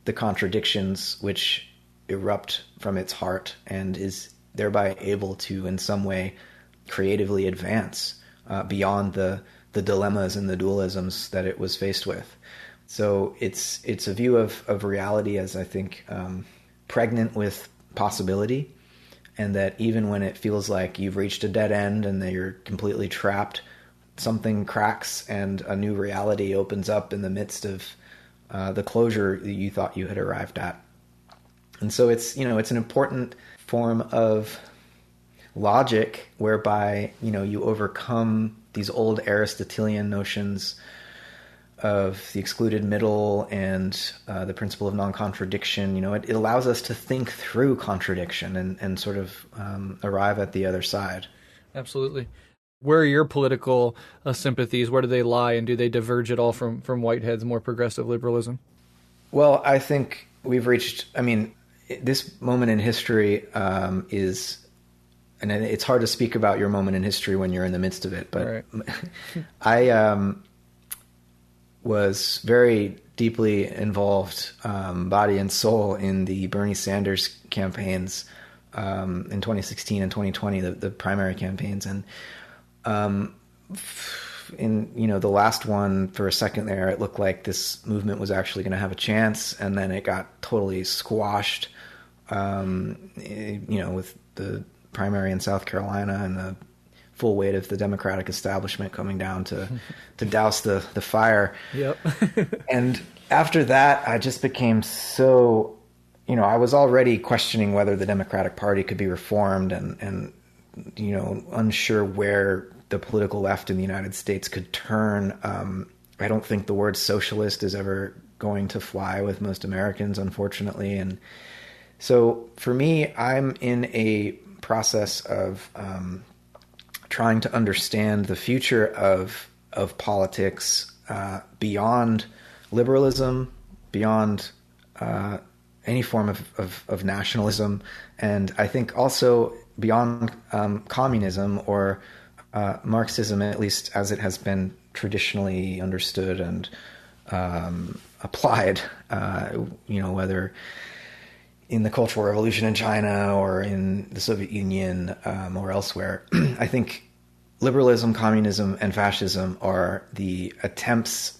the contradictions which erupt from its heart and is thereby able to, in some way, creatively advance beyond the dilemmas and the dualisms that it was faced with. So it's a view of reality as, I think, pregnant with possibility, and that even when it feels like you've reached a dead end and that you're completely trapped, something cracks and a new reality opens up in the midst of the closure that you thought you had arrived at. And so it's an important form of logic whereby, you overcome these old Aristotelian notions of the excluded middle and the principle of non-contradiction. It allows us to think through contradiction and sort of arrive at the other side. Absolutely. Where are your political sympathies? Where do they lie, and do they diverge at all from Whitehead's more progressive liberalism? Well, I think we've reached, this moment in history is, and it's hard to speak about your moment in history when you're in the midst of it, but right. I was very deeply involved, body and soul, in the Bernie Sanders campaigns in 2016 and 2020, the primary campaigns. And in the last one, for a second there, it looked like this movement was actually going to have a chance, and then it got totally squashed. With the primary in South Carolina and the full weight of the Democratic establishment coming down to douse the fire. Yep. And after that, I just became so, I was already questioning whether the Democratic Party could be reformed, and unsure where the political left in the United States could turn. I don't think the word socialist is ever going to fly with most Americans, unfortunately. And so for me, I'm in a process of trying to understand the future of politics beyond liberalism, beyond any form of nationalism, and I think also beyond communism or Marxism, at least as it has been traditionally understood and applied, whether in the Cultural Revolution in China or in the Soviet Union or elsewhere. I think liberalism, communism, and fascism are the attempts,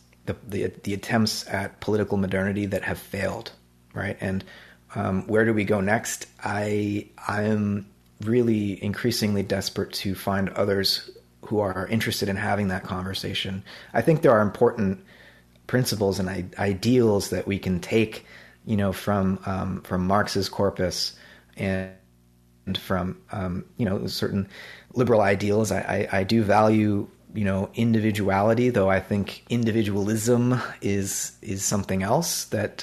the attempts at political modernity that have failed, right? And where do we go next? I am really increasingly desperate to find others who are interested in having that conversation. I think there are important principles and ideals that we can take, from Marx's corpus and from certain liberal ideals. I do value individuality, though I think individualism is something else that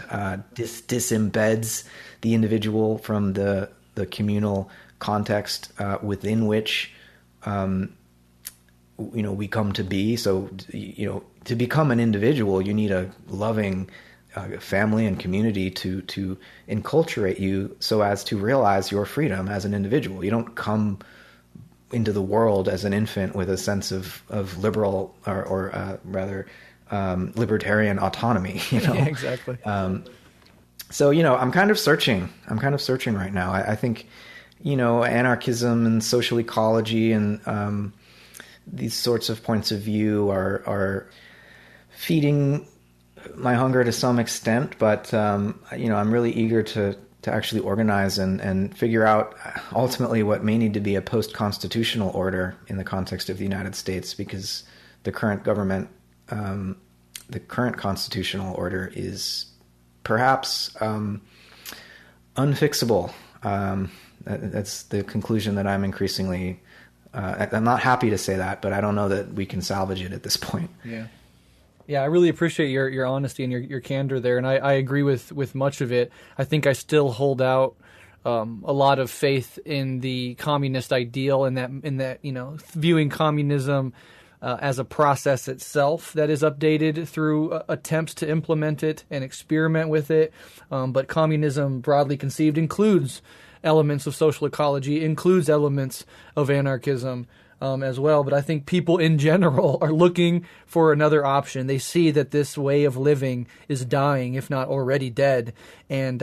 disembeds the individual from the communal context within which we come to be. So to become an individual, you need a loving family and community to enculturate you so as to realize your freedom as an individual. You don't come into the world as an infant with a sense of liberal or rather libertarian autonomy. Yeah, exactly. So, I'm kind of searching. Right now. I think, anarchism and social ecology and these sorts of points of view are feeding my hunger to some extent, but I'm really eager to actually organize and figure out ultimately what may need to be a post-constitutional order in the context of the United States, because the current government, the current constitutional order is perhaps unfixable. That's the conclusion that I'm increasingly. I'm not happy to say that, but I don't know that we can salvage it at this point. Yeah. Yeah, I really appreciate your honesty and your candor there, and I agree with much of it. I think I still hold out a lot of faith in the communist ideal, in that viewing communism as a process itself that is updated through attempts to implement it and experiment with it. But communism, broadly conceived, includes elements of social ecology, includes elements of anarchism as well. But I think people in general are looking for another option. They see that this way of living is dying, if not already dead. And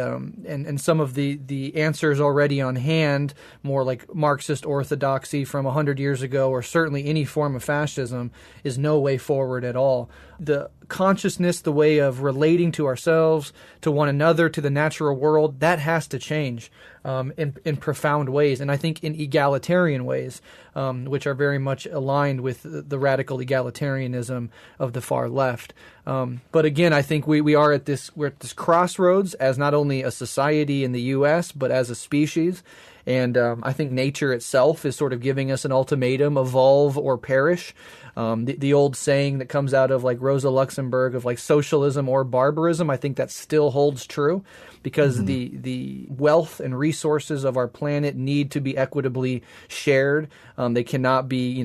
some of the answers already on hand, more like Marxist orthodoxy from 100 years ago, or certainly any form of fascism, is no way forward at all. The consciousness, the way of relating to ourselves, to one another, to the natural world, that has to change in profound ways, and I think in egalitarian ways, which are very much aligned with the radical egalitarianism of the far left. But again, I think we're at this crossroads as not only a society in the U.S., but as a species. And I think nature itself is sort of giving us an ultimatum: evolve or perish. The old saying that comes out of like Rosa Luxemburg of like socialism or barbarism, I think that still holds true, because the wealth and resources of our planet need to be equitably shared. They cannot be,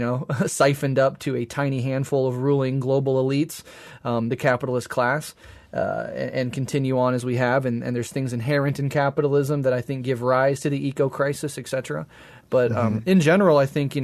siphoned up to a tiny handful of ruling global elites, the capitalist class. And continue on as we have, and there's things inherent in capitalism that I think give rise to the eco-crisis, etc. But in general, I think,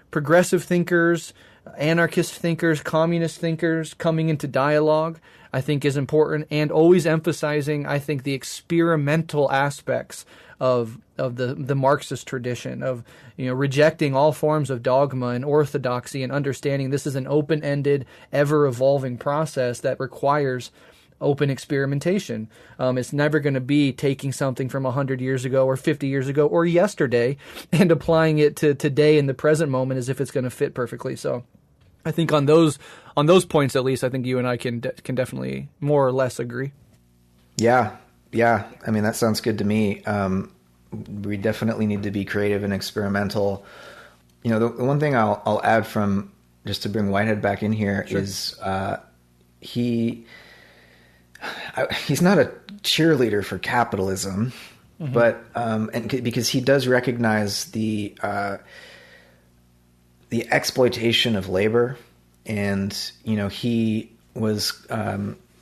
progressive thinkers, anarchist thinkers, communist thinkers coming into dialogue, I think is important, and always emphasizing, I think, the experimental aspects of the Marxist tradition, of rejecting all forms of dogma and orthodoxy, and understanding this is an open-ended, ever-evolving process that requires open experimentation. It's never going to be taking something from 100 years ago or 50 years ago or yesterday and applying it to today in the present moment as if it's going to fit perfectly. So I think on those points, at least, I think you and I can definitely more or less agree. Yeah. I mean, that sounds good to me. We definitely need to be creative and experimental. The one thing I'll add from, just to bring Whitehead back in here, sure, is he's not a cheerleader for capitalism, but and because he does recognize the exploitation of labor, and he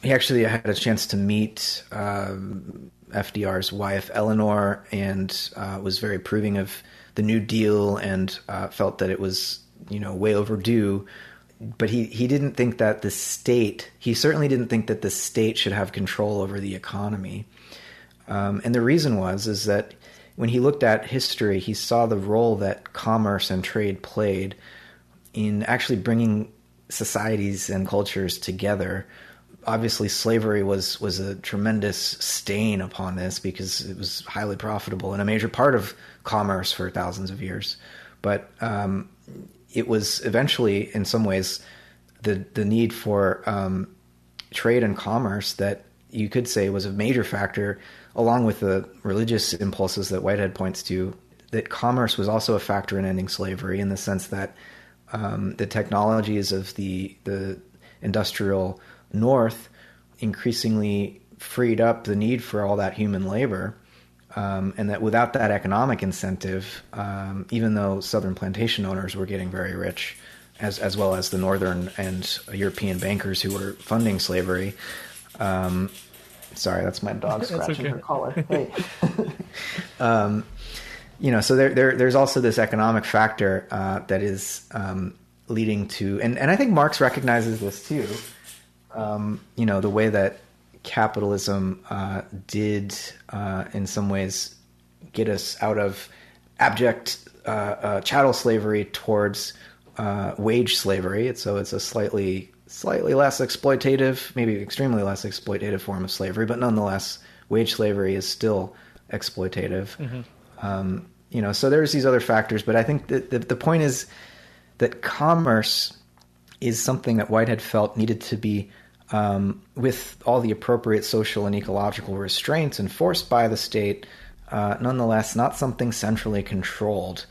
actually had a chance to meet FDR's wife Eleanor, and was very approving of the New Deal, and felt that it was way overdue. But he didn't think that he certainly didn't think that the state should have control over the economy. And the reason is that when he looked at history, he saw the role that commerce and trade played in actually bringing societies and cultures together. Obviously, slavery was a tremendous stain upon this, because it was highly profitable and a major part of commerce for thousands of years. But it was eventually, in some ways, the need for trade and commerce that you could say was a major factor, along with the religious impulses that Whitehead points to, that commerce was also a factor in ending slavery, in the sense that the technologies of the industrial North increasingly freed up the need for all that human labor. And that without that economic incentive, even though Southern plantation owners were getting very rich, as well as the Northern and European bankers who were funding slavery, Sorry, that's my dog scratching okay. her collar. Hey. So there's also this economic factor that is leading to, and I think Marx recognizes this too. The way that capitalism did, in some ways, get us out of abject chattel slavery towards wage slavery. So it's a slightly less exploitative, maybe extremely less exploitative form of slavery, but nonetheless, wage slavery is still exploitative. Mm-hmm. So there's these other factors, but I think that the point is that commerce is something that Whitehead felt needed to be, with all the appropriate social and ecological restraints enforced by the state, nonetheless not something centrally controlled,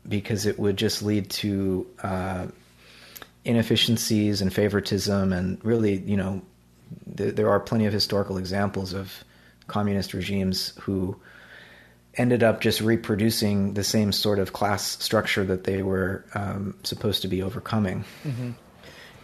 because it would just lead to inefficiencies and favoritism. And really, there are plenty of historical examples of communist regimes who ended up just reproducing the same sort of class structure that they were supposed to be overcoming. Mm-hmm.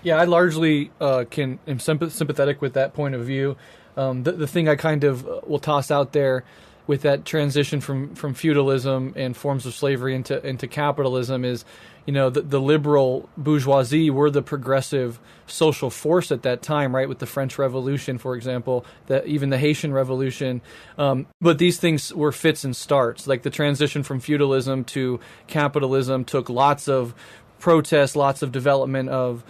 Yeah, I largely am sympathetic with that point of view. The thing I kind of will toss out there with that transition from feudalism and forms of slavery into capitalism is, the liberal bourgeoisie were the progressive social force at that time, right? With the French Revolution, for example, even the Haitian Revolution. But these things were fits and starts. Like the transition from feudalism to capitalism took lots of protests, lots of development of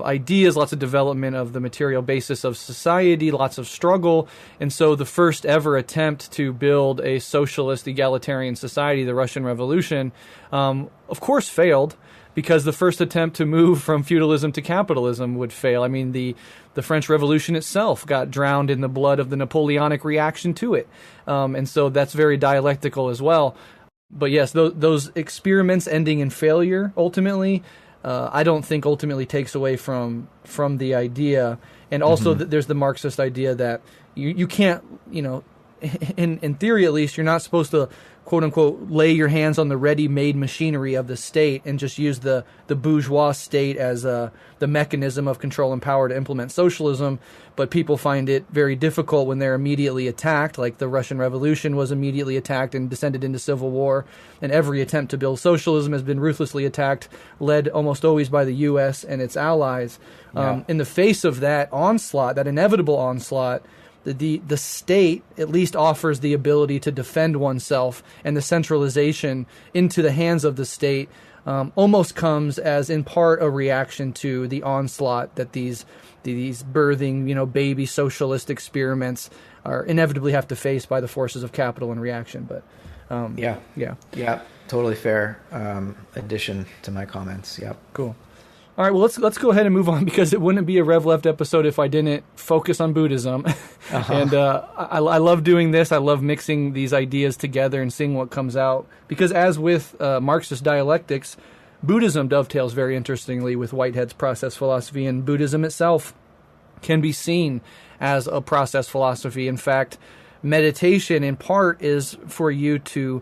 ideas, lots of development of the material basis of society, lots of struggle. And so the first ever attempt to build a socialist egalitarian society, the Russian Revolution, of course failed, because the first attempt to move from feudalism to capitalism would fail. I mean, the French Revolution itself got drowned in the blood of the Napoleonic reaction to it. And so that's very dialectical as well. But yes, those experiments ending in failure ultimately, I don't think ultimately takes away from the idea. And also there's the Marxist idea that you can't, in theory at least, you're not supposed to, quote unquote, lay your hands on the ready-made machinery of the state and just use the bourgeois state as the mechanism of control and power to implement socialism. But people find it very difficult when they're immediately attacked, like the Russian Revolution was immediately attacked and descended into civil war. And every attempt to build socialism has been ruthlessly attacked, led almost always by the U.S. and its allies. Yeah. In the face of that onslaught, that inevitable onslaught, the state at least offers the ability to defend oneself, and the centralization into the hands of the state almost comes as in part a reaction to the onslaught that these birthing, baby socialist experiments are inevitably have to face by the forces of capital and reaction. But yeah, totally fair addition to my comments. Yeah, cool. All right, well, let's go ahead and move on, because it wouldn't be a Rev Left episode if I didn't focus on Buddhism. And I love doing this. I love mixing these ideas together and seeing what comes out, because as with Marxist dialectics, Buddhism dovetails very interestingly with Whitehead's process philosophy, and Buddhism itself can be seen as a process philosophy. In fact, meditation in part is for you to,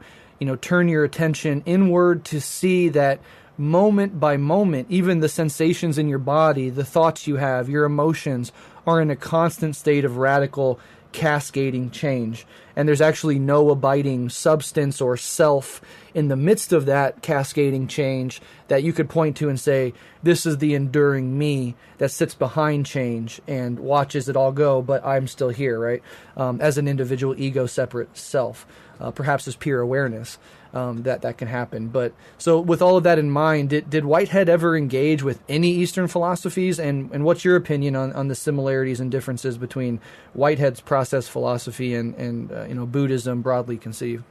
turn your attention inward to see that moment by moment, even the sensations in your body, the thoughts you have, your emotions are in a constant state of radical cascading change. And there's actually no abiding substance or self in the midst of that cascading change that you could point to and say, this is the enduring me that sits behind change and watches it all go, but I'm still here, right? As an individual ego separate self, perhaps as pure awareness. That can happen. But so with all of that in mind, did Whitehead ever engage with any Eastern philosophies? And what's your opinion on the similarities and differences between Whitehead's process philosophy and Buddhism broadly conceived?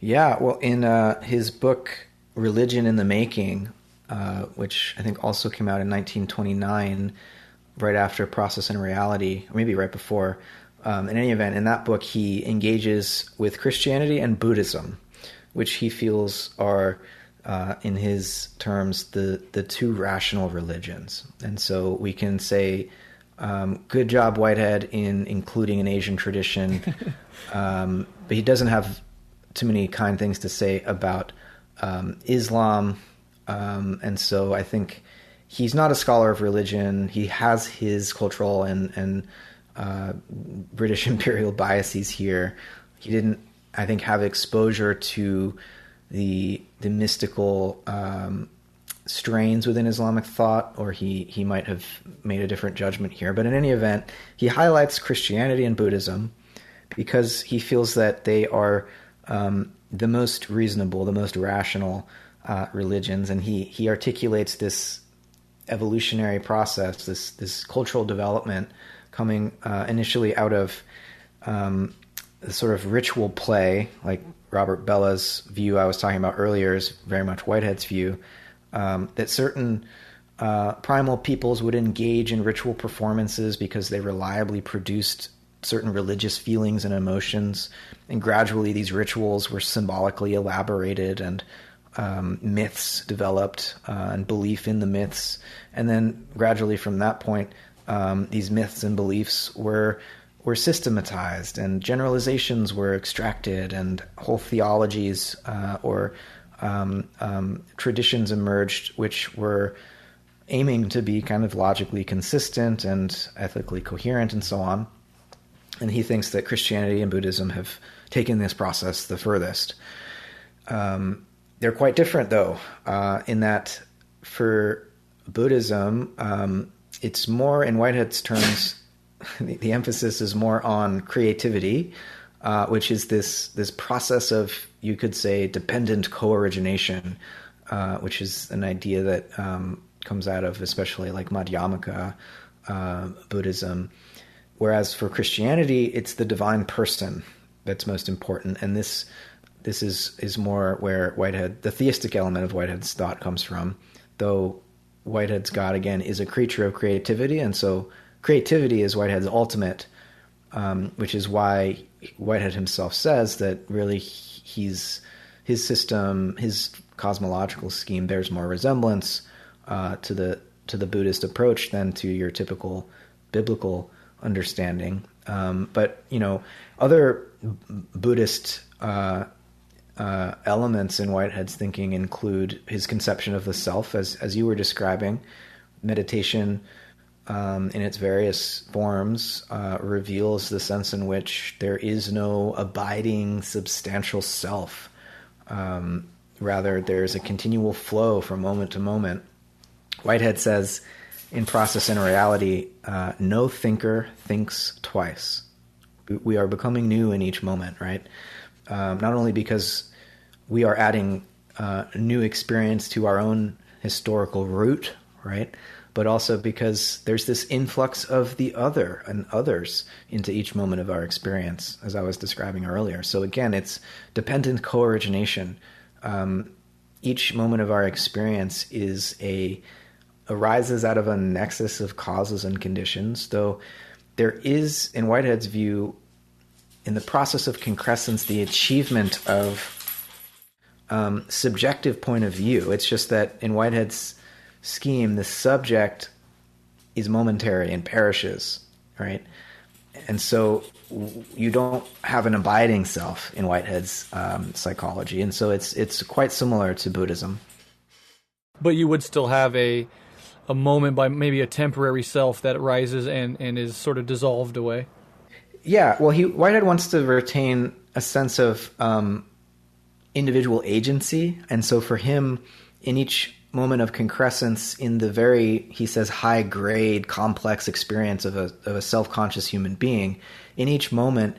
Yeah, well, in his book Religion in the Making, which I think also came out in 1929, right after Process and Reality, or maybe right before, in any event, in that book he engages with Christianity and Buddhism, which he feels are, in his terms, the two rational religions. And so we can say, good job, Whitehead, in including an Asian tradition, but he doesn't have too many kind things to say about Islam. And so I think he's not a scholar of religion. He has his cultural and British imperial biases here. He didn't, I think, have exposure to the mystical strains within Islamic thought, or he might have made a different judgment here. But in any event, he highlights Christianity and Buddhism because he feels that they are the most reasonable, the most rational religions, and he articulates this evolutionary process, this cultural development coming initially out of the sort of ritual play, like Robert Bella's view I was talking about earlier is very much Whitehead's view, that certain primal peoples would engage in ritual performances because they reliably produced certain religious feelings and emotions, and gradually these rituals were symbolically elaborated, and myths developed, and belief in the myths, and then gradually from that point, these myths and beliefs were systematized, and generalizations were extracted, and whole theologies or traditions emerged which were aiming to be kind of logically consistent and ethically coherent and so on. And he thinks that Christianity and Buddhism have taken this process the furthest. They're quite different, though, in that for Buddhism, it's more, in Whitehead's terms, the emphasis is more on creativity, which is this process of, you could say, dependent co-origination, which is an idea that comes out of especially like Madhyamaka Buddhism. Whereas for Christianity, it's the divine person that's most important, and this is more where Whitehead, the theistic element of Whitehead's thought, comes from. Though Whitehead's God, again, is a creature of creativity, and so creativity is Whitehead's ultimate, which is why Whitehead himself says that really his system, his cosmological scheme, bears more resemblance to the Buddhist approach than to your typical biblical understanding. But other Buddhist elements in Whitehead's thinking include his conception of the self, as you were describing. Meditation, in its various forms, reveals the sense in which there is no abiding substantial self. Rather, there's a continual flow from moment to moment. Whitehead says, in Process and Reality, no thinker thinks twice. We are becoming new in each moment, right? Not only because we are adding new experience to our own historical root, right? But also because there's this influx of the other and others into each moment of our experience, as I was describing earlier. So again, it's dependent co-origination. Each moment of our experience arises out of a nexus of causes and conditions, though there is, in Whitehead's view, in the process of concrescence, the achievement of subjective point of view. It's just that in Whitehead's scheme, the subject is momentary and perishes, right? And so you don't have an abiding self in Whitehead's psychology, and so it's quite similar to Buddhism. But you would still have a moment by maybe a temporary self that rises and is sort of dissolved away. Yeah, well, Whitehead wants to retain a sense of individual agency, and so for him, in each moment of concrescence, in the very, he says, high-grade, complex experience of a self-conscious human being, in each moment,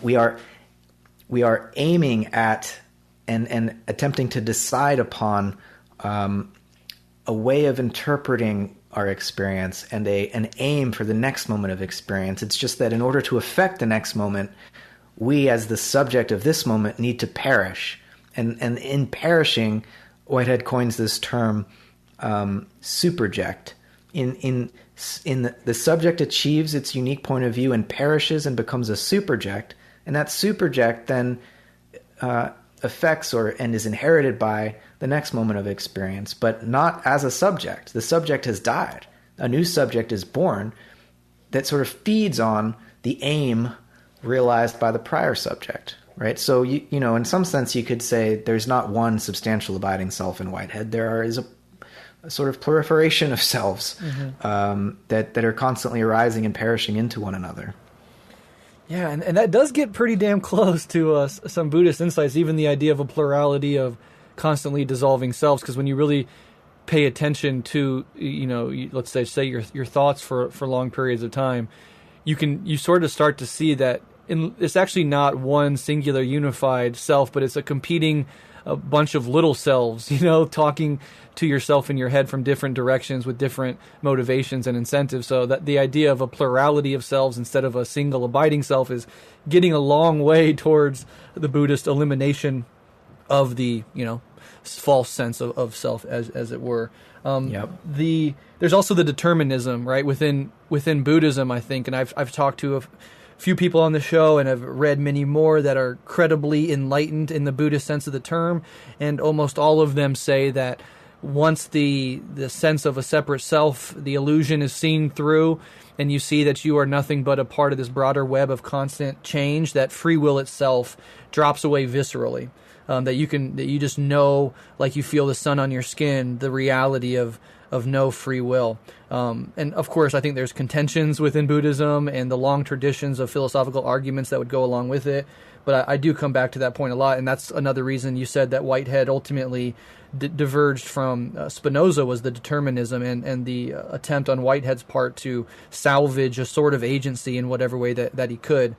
we are aiming at and attempting to decide upon a way of interpreting our experience and an aim for the next moment of experience. It's just that in order to affect the next moment, we as the subject of this moment need to perish. And in perishing, Whitehead coins this term superject. In the subject achieves its unique point of view and perishes and becomes a superject, and that superject then affects and is inherited by the next moment of experience, but not as a subject. The subject has died. A new subject is born that sort of feeds on the aim realized by the prior subject, right? So, in some sense, you could say there's not one substantial abiding self in Whitehead. There is sort of proliferation of selves that are constantly arising and perishing into one another. Yeah, and that does get pretty damn close to some Buddhist insights, even the idea of a plurality of constantly dissolving selves, because when you really pay attention to, let's say your thoughts for long periods of time, you sort of start to see that it's actually not one singular unified self, but it's a bunch of little selves, talking to yourself in your head from different directions with different motivations and incentives. So that the idea of a plurality of selves instead of a single abiding self is getting a long way towards the Buddhist elimination of the, false sense of self, as it were. There's also the determinism, right, within Buddhism, I think, and I've talked to a few people on the show, and I've read many more that are credibly enlightened in the Buddhist sense of the term, and almost all of them say that once the sense of a separate self, the illusion is seen through, and you see that you are nothing but a part of this broader web of constant change, that free will itself drops away viscerally. That you just know, like you feel the sun on your skin, the reality of no free will. And of course, I think there's contentions within Buddhism and the long traditions of philosophical arguments that would go along with it. But I do come back to that point a lot, and that's another reason you said that Whitehead ultimately diverged from Spinoza, was the determinism and the attempt on Whitehead's part to salvage a sort of agency in whatever way that he could,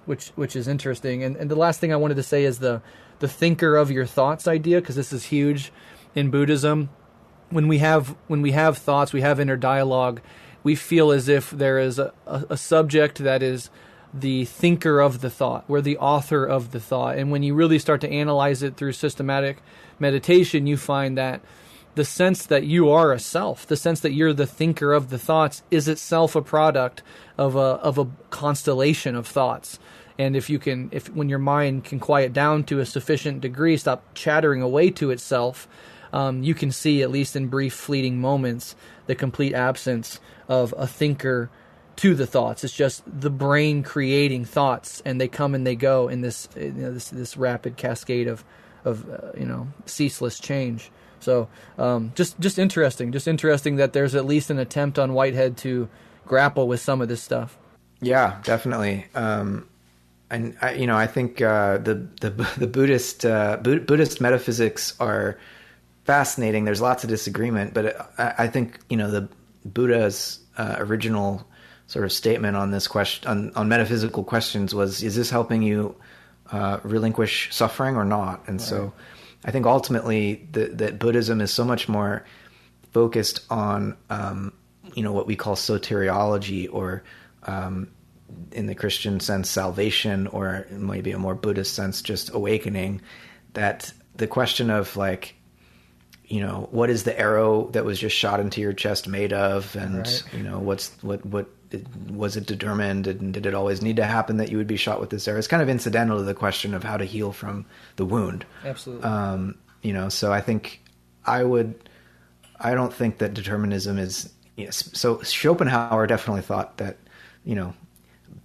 which is interesting. And the last thing I wanted to say is the thinker of your thoughts idea, because this is huge in Buddhism. When we have thoughts, we have inner dialogue, we feel as if there is a subject that is the thinker of the thought. We're the author of the thought. And when you really start to analyze it through systematic meditation, you find that the sense that you are a self, the sense that you're the thinker of the thoughts, is itself a product of a constellation of thoughts. And if when your mind can quiet down to a sufficient degree, stop chattering away to itself, you can see, at least in brief fleeting moments, the complete absence of a thinker to the thoughts. It's just the brain creating thoughts, and they come and they go in this rapid cascade of ceaseless change. So just interesting that there's at least an attempt on Whitehead to grapple with some of this stuff. Yeah, definitely. And I think the Buddhist metaphysics are fascinating. There's lots of disagreement, but I think the Buddha's original sort of statement on this question, on metaphysical questions, was, is this helping you relinquish suffering or not? And right. So I think ultimately that Buddhism is so much more focused on what we call soteriology, or in the Christian sense salvation, or maybe a more Buddhist sense just awakening. That the question of what is the arrow that was just shot into your chest made of, and right. What was it determined, and did it always need to happen that you would be shot with this arrow? It's kind of incidental to the question of how to heal from the wound. Absolutely. So I think I don't think that determinism is. So Schopenhauer definitely thought that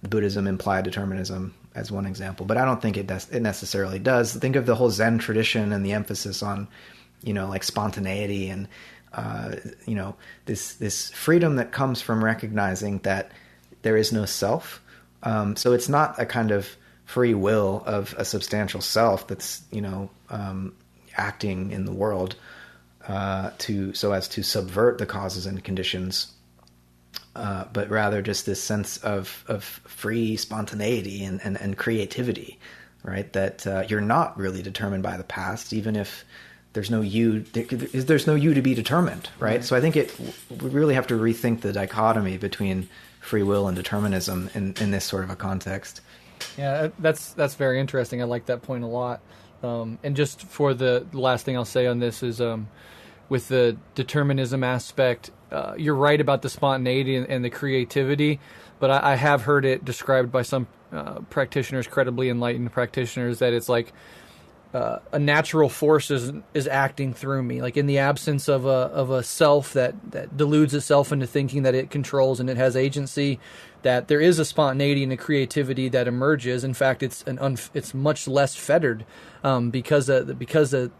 Buddhism implied determinism as one example, but I don't think it necessarily does. Think of the whole Zen tradition and the emphasis on like spontaneity and this freedom that comes from recognizing that there is no self. So it's not a kind of free will of a substantial self that's acting in the world so as to subvert the causes and conditions, but rather just this sense of free spontaneity and creativity, right? That you're not really determined by the past, even if there's no you to be determined, right? Mm-hmm. So I think we really have to rethink the dichotomy between free will and determinism in this sort of a context. Yeah, that's very interesting. I like that point a lot. And just for the last thing I'll say on this is, with the determinism aspect, you're right about the spontaneity and the creativity, but I have heard it described by some practitioners, credibly enlightened practitioners, that it's like a natural force is acting through me, like in the absence of a self that deludes itself into thinking that it controls and it has agency. that there is a spontaneity and a creativity that emerges. In fact, it's much less fettered because of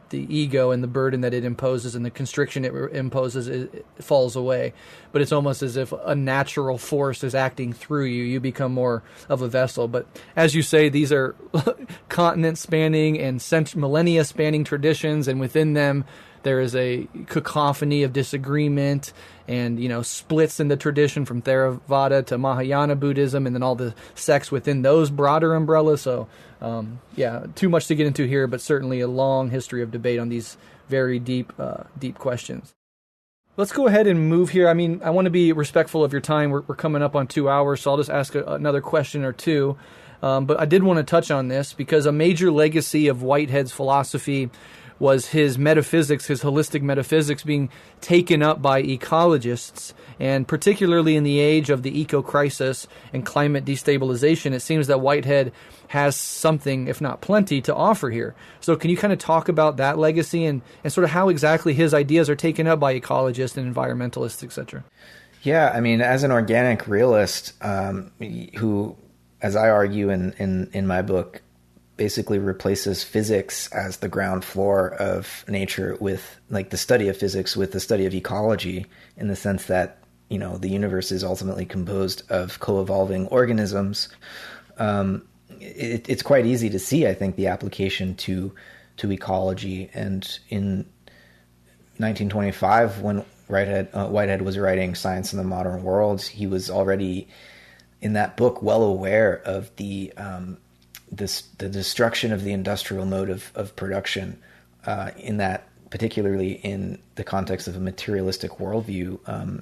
the ego and the burden that it imposes and the constriction it imposes, it falls away. But it's almost as if a natural force is acting through you. You become more of a vessel. But as you say, these are continent-spanning and millennia-spanning traditions, and within them there is a cacophony of disagreement and, splits in the tradition from Theravada to Mahayana Buddhism, and then all the sects within those broader umbrellas. So, too much to get into here, but certainly a long history of debate on these very deep questions. Let's go ahead and move here. I mean, I want to be respectful of your time. We're coming up on 2 hours, so I'll just ask another question or two. But I did want to touch on this because a major legacy of Whitehead's philosophy was his metaphysics, his holistic metaphysics, being taken up by ecologists. And particularly in the age of the eco-crisis and climate destabilization, it seems that Whitehead has something, if not plenty, to offer here. So can you kind of talk about that legacy and sort of how exactly his ideas are taken up by ecologists and environmentalists, etc.? Yeah, I mean, as an organic realist who, as I argue in my book, basically replaces physics as the ground floor of nature with, like, the study of physics with the study of ecology, in the sense that, the universe is ultimately composed of co-evolving organisms. It's quite easy to see, I think, the application to ecology. And in 1925, when Whitehead was writing Science in the Modern World, he was already in that book well aware of the destruction of the industrial mode of production, in that, particularly in the context of a materialistic worldview,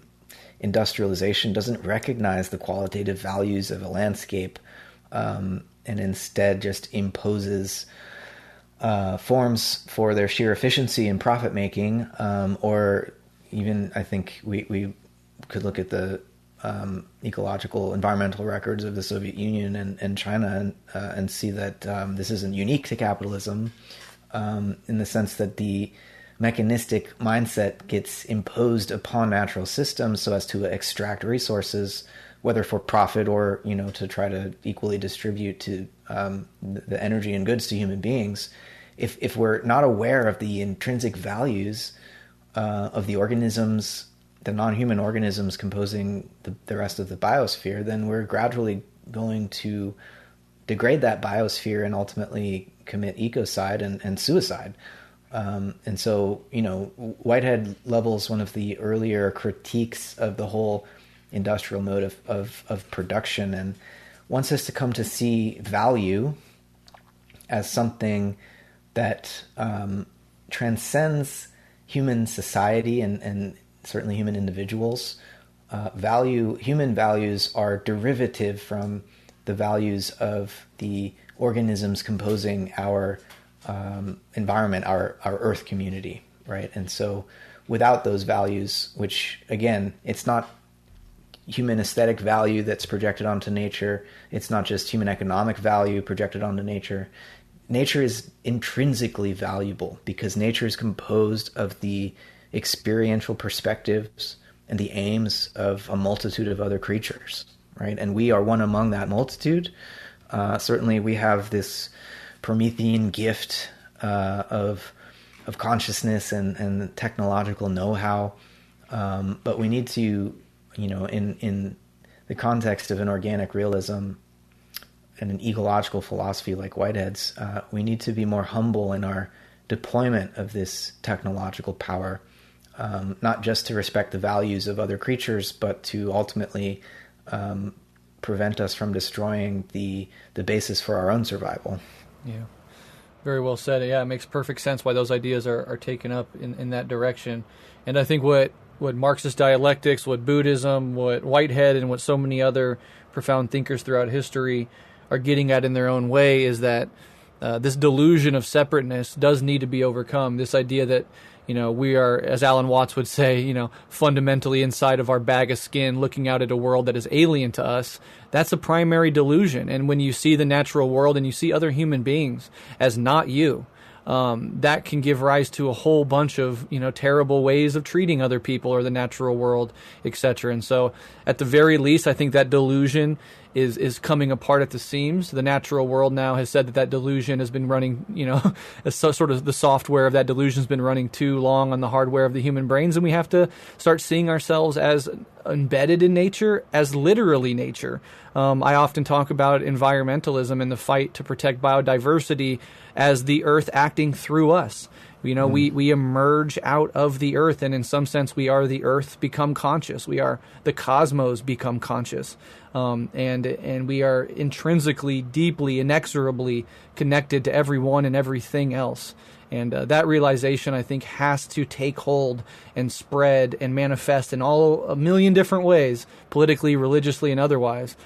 industrialization doesn't recognize the qualitative values of a landscape, and instead just imposes forms for their sheer efficiency and profit making, or even, I think we could look at the ecological environmental records of the Soviet Union and China and see that this isn't unique to capitalism, in the sense that the mechanistic mindset gets imposed upon natural systems so as to extract resources, whether for profit or, to try to equally distribute to the energy and goods to human beings. If we're not aware of the intrinsic values of the organisms, the non-human organisms composing the rest of the biosphere, then we're gradually going to degrade that biosphere and ultimately commit ecocide and suicide. And so, Whitehead levels one of the earlier critiques of the whole industrial mode of production, and wants us to come to see value as something that transcends human society and certainly human individuals. Human values are derivative from the values of the organisms composing our environment, our Earth community, right? And so without those values, which, again, it's not human aesthetic value that's projected onto nature, it's not just human economic value projected onto nature. Nature is intrinsically valuable because nature is composed of the experiential perspectives and the aims of a multitude of other creatures, right? And we are one among that multitude. Certainly we have this Promethean gift of consciousness and technological know-how, but we need to, in the context of an organic realism and an ecological philosophy like Whitehead's, we need to be more humble in our deployment of this technological power, not just to respect the values of other creatures, but to ultimately prevent us from destroying the basis for our own survival. Yeah, very well said. Yeah, it makes perfect sense why those ideas are taken up in that direction. And I think what Marxist dialectics, what Buddhism, what Whitehead, and what so many other profound thinkers throughout history are getting at in their own way is that this delusion of separateness does need to be overcome. This idea that, we are, as Alan Watts would say, fundamentally inside of our bag of skin, looking out at a world that is alien to us. That's a primary delusion. And when you see the natural world and you see other human beings as not you, that can give rise to a whole bunch of, terrible ways of treating other people or the natural world, etc. And so at the very least, I think that delusion is coming apart at the seams. The natural world now has said that delusion has been running, sort of the software of that delusion has been running too long on the hardware of the human brains, and we have to start seeing ourselves as embedded in nature, as literally nature. I often talk about environmentalism and the fight to protect biodiversity as the earth acting through us. We emerge out of the earth, and in some sense we are the earth become conscious. We are the cosmos become conscious. And we are intrinsically, deeply, inexorably connected to everyone and everything else. And that realization, I think, has to take hold and spread and manifest in a million different ways, politically, religiously, and otherwise,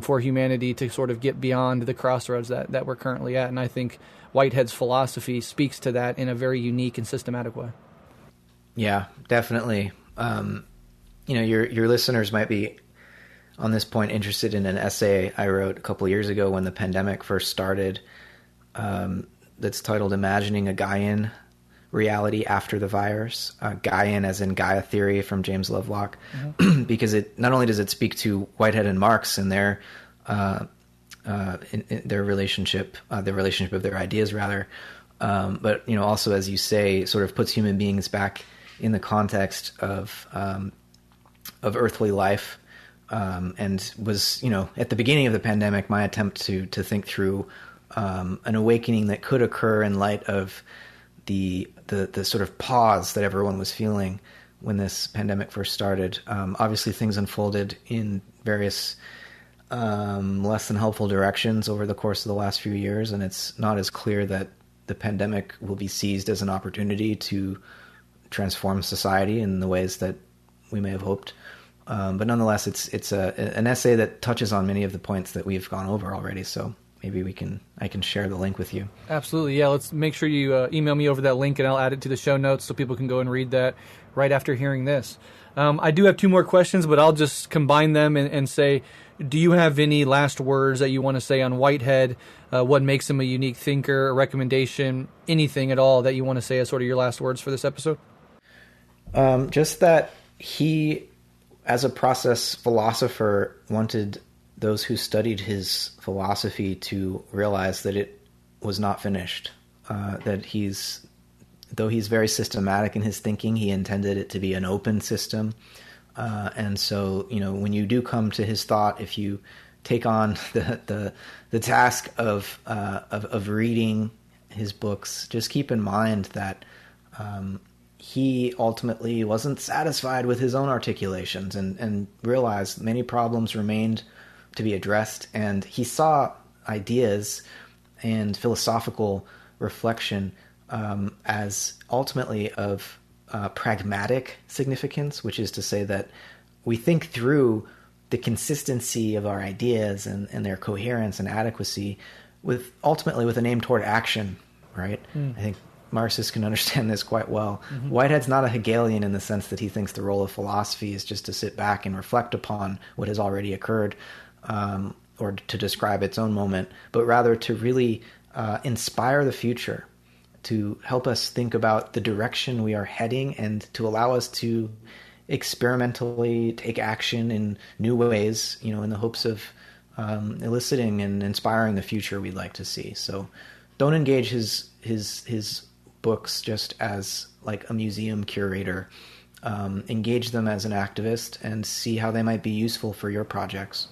for humanity to sort of get beyond the crossroads that we're currently at. And I think Whitehead's philosophy speaks to that in a very unique and systematic way. Yeah, definitely. Your listeners might be on this point interested in an essay I wrote a couple years ago when the pandemic first started, that's titled Imagining a Gaian Reality After the Virus. Gaian as in Gaia theory from James Lovelock, because it not only does it speak to Whitehead and Marx and their in their relationship, the relationship of their ideas rather, but also, as you say, sort of puts human beings back in the context of earthly life. And was, at the beginning of the pandemic, my attempt to think through an awakening that could occur in light of the sort of pause that everyone was feeling when this pandemic first started. Obviously, things unfolded in various less than helpful directions over the course of the last few years, and it's not as clear that the pandemic will be seized as an opportunity to transform society in the ways that we may have hoped. But nonetheless, it's an essay that touches on many of the points that we've gone over already. So maybe I can share the link with you. Absolutely, yeah. Let's make sure you email me over that link, and I'll add it to the show notes so people can go and read that right after hearing this. I do have two more questions, but I'll just combine them and say, do you have any last words that you want to say on Whitehead? What makes him a unique thinker? A recommendation? Anything at all that you want to say as sort of your last words for this episode? Just that he, as a process philosopher, wanted those who studied his philosophy to realize that it was not finished. That though he's very systematic in his thinking, he intended it to be an open system. And so, when you do come to his thought, if you take on the task of reading his books, just keep in mind that he ultimately wasn't satisfied with his own articulations and realized many problems remained to be addressed. And he saw ideas and philosophical reflection as ultimately of pragmatic significance, which is to say that we think through the consistency of our ideas and their coherence and adequacy ultimately with an aim toward action, right? I think Marxists can understand this quite well. Whitehead's not a Hegelian in the sense that he thinks the role of philosophy is just to sit back and reflect upon what has already occurred, or to describe its own moment, but rather to really inspire the future, to help us think about the direction we are heading and to allow us to experimentally take action in new ways, in the hopes of eliciting and inspiring the future we'd like to see. So don't engage his books just as like a museum curator. Engage them as an activist and see how they might be useful for your projects.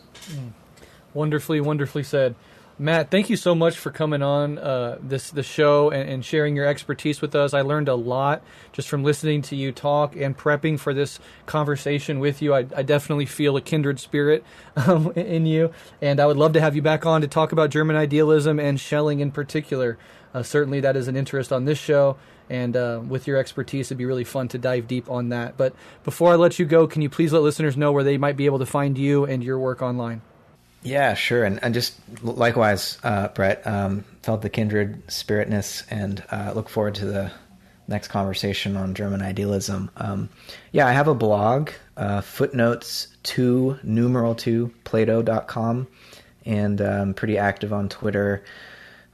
Wonderfully, wonderfully said. Matt, thank you so much for coming on the show and sharing your expertise with us. I learned a lot just from listening to you talk and prepping for this conversation with you. I definitely feel a kindred spirit in you, and I would love to have you back on to talk about German idealism and Schelling in particular. Certainly that is an interest on this show, and with your expertise, it'd be really fun to dive deep on that. But before I let you go, can you please let listeners know where they might be able to find you and your work online? Yeah, sure. And just likewise, Breht, felt the kindred spiritness and look forward to the next conversation on German idealism. I have a blog, footnotes 2, Plato.com, and I'm pretty active on Twitter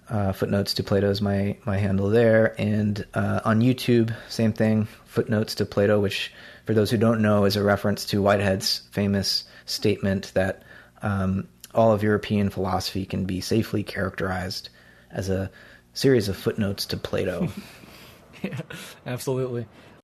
Footnotes to Plato is my handle there. And on YouTube, same thing, Footnotes to Plato, which, for those who don't know, is a reference to Whitehead's famous statement that all of European philosophy can be safely characterized as a series of footnotes to Plato. Yeah, absolutely.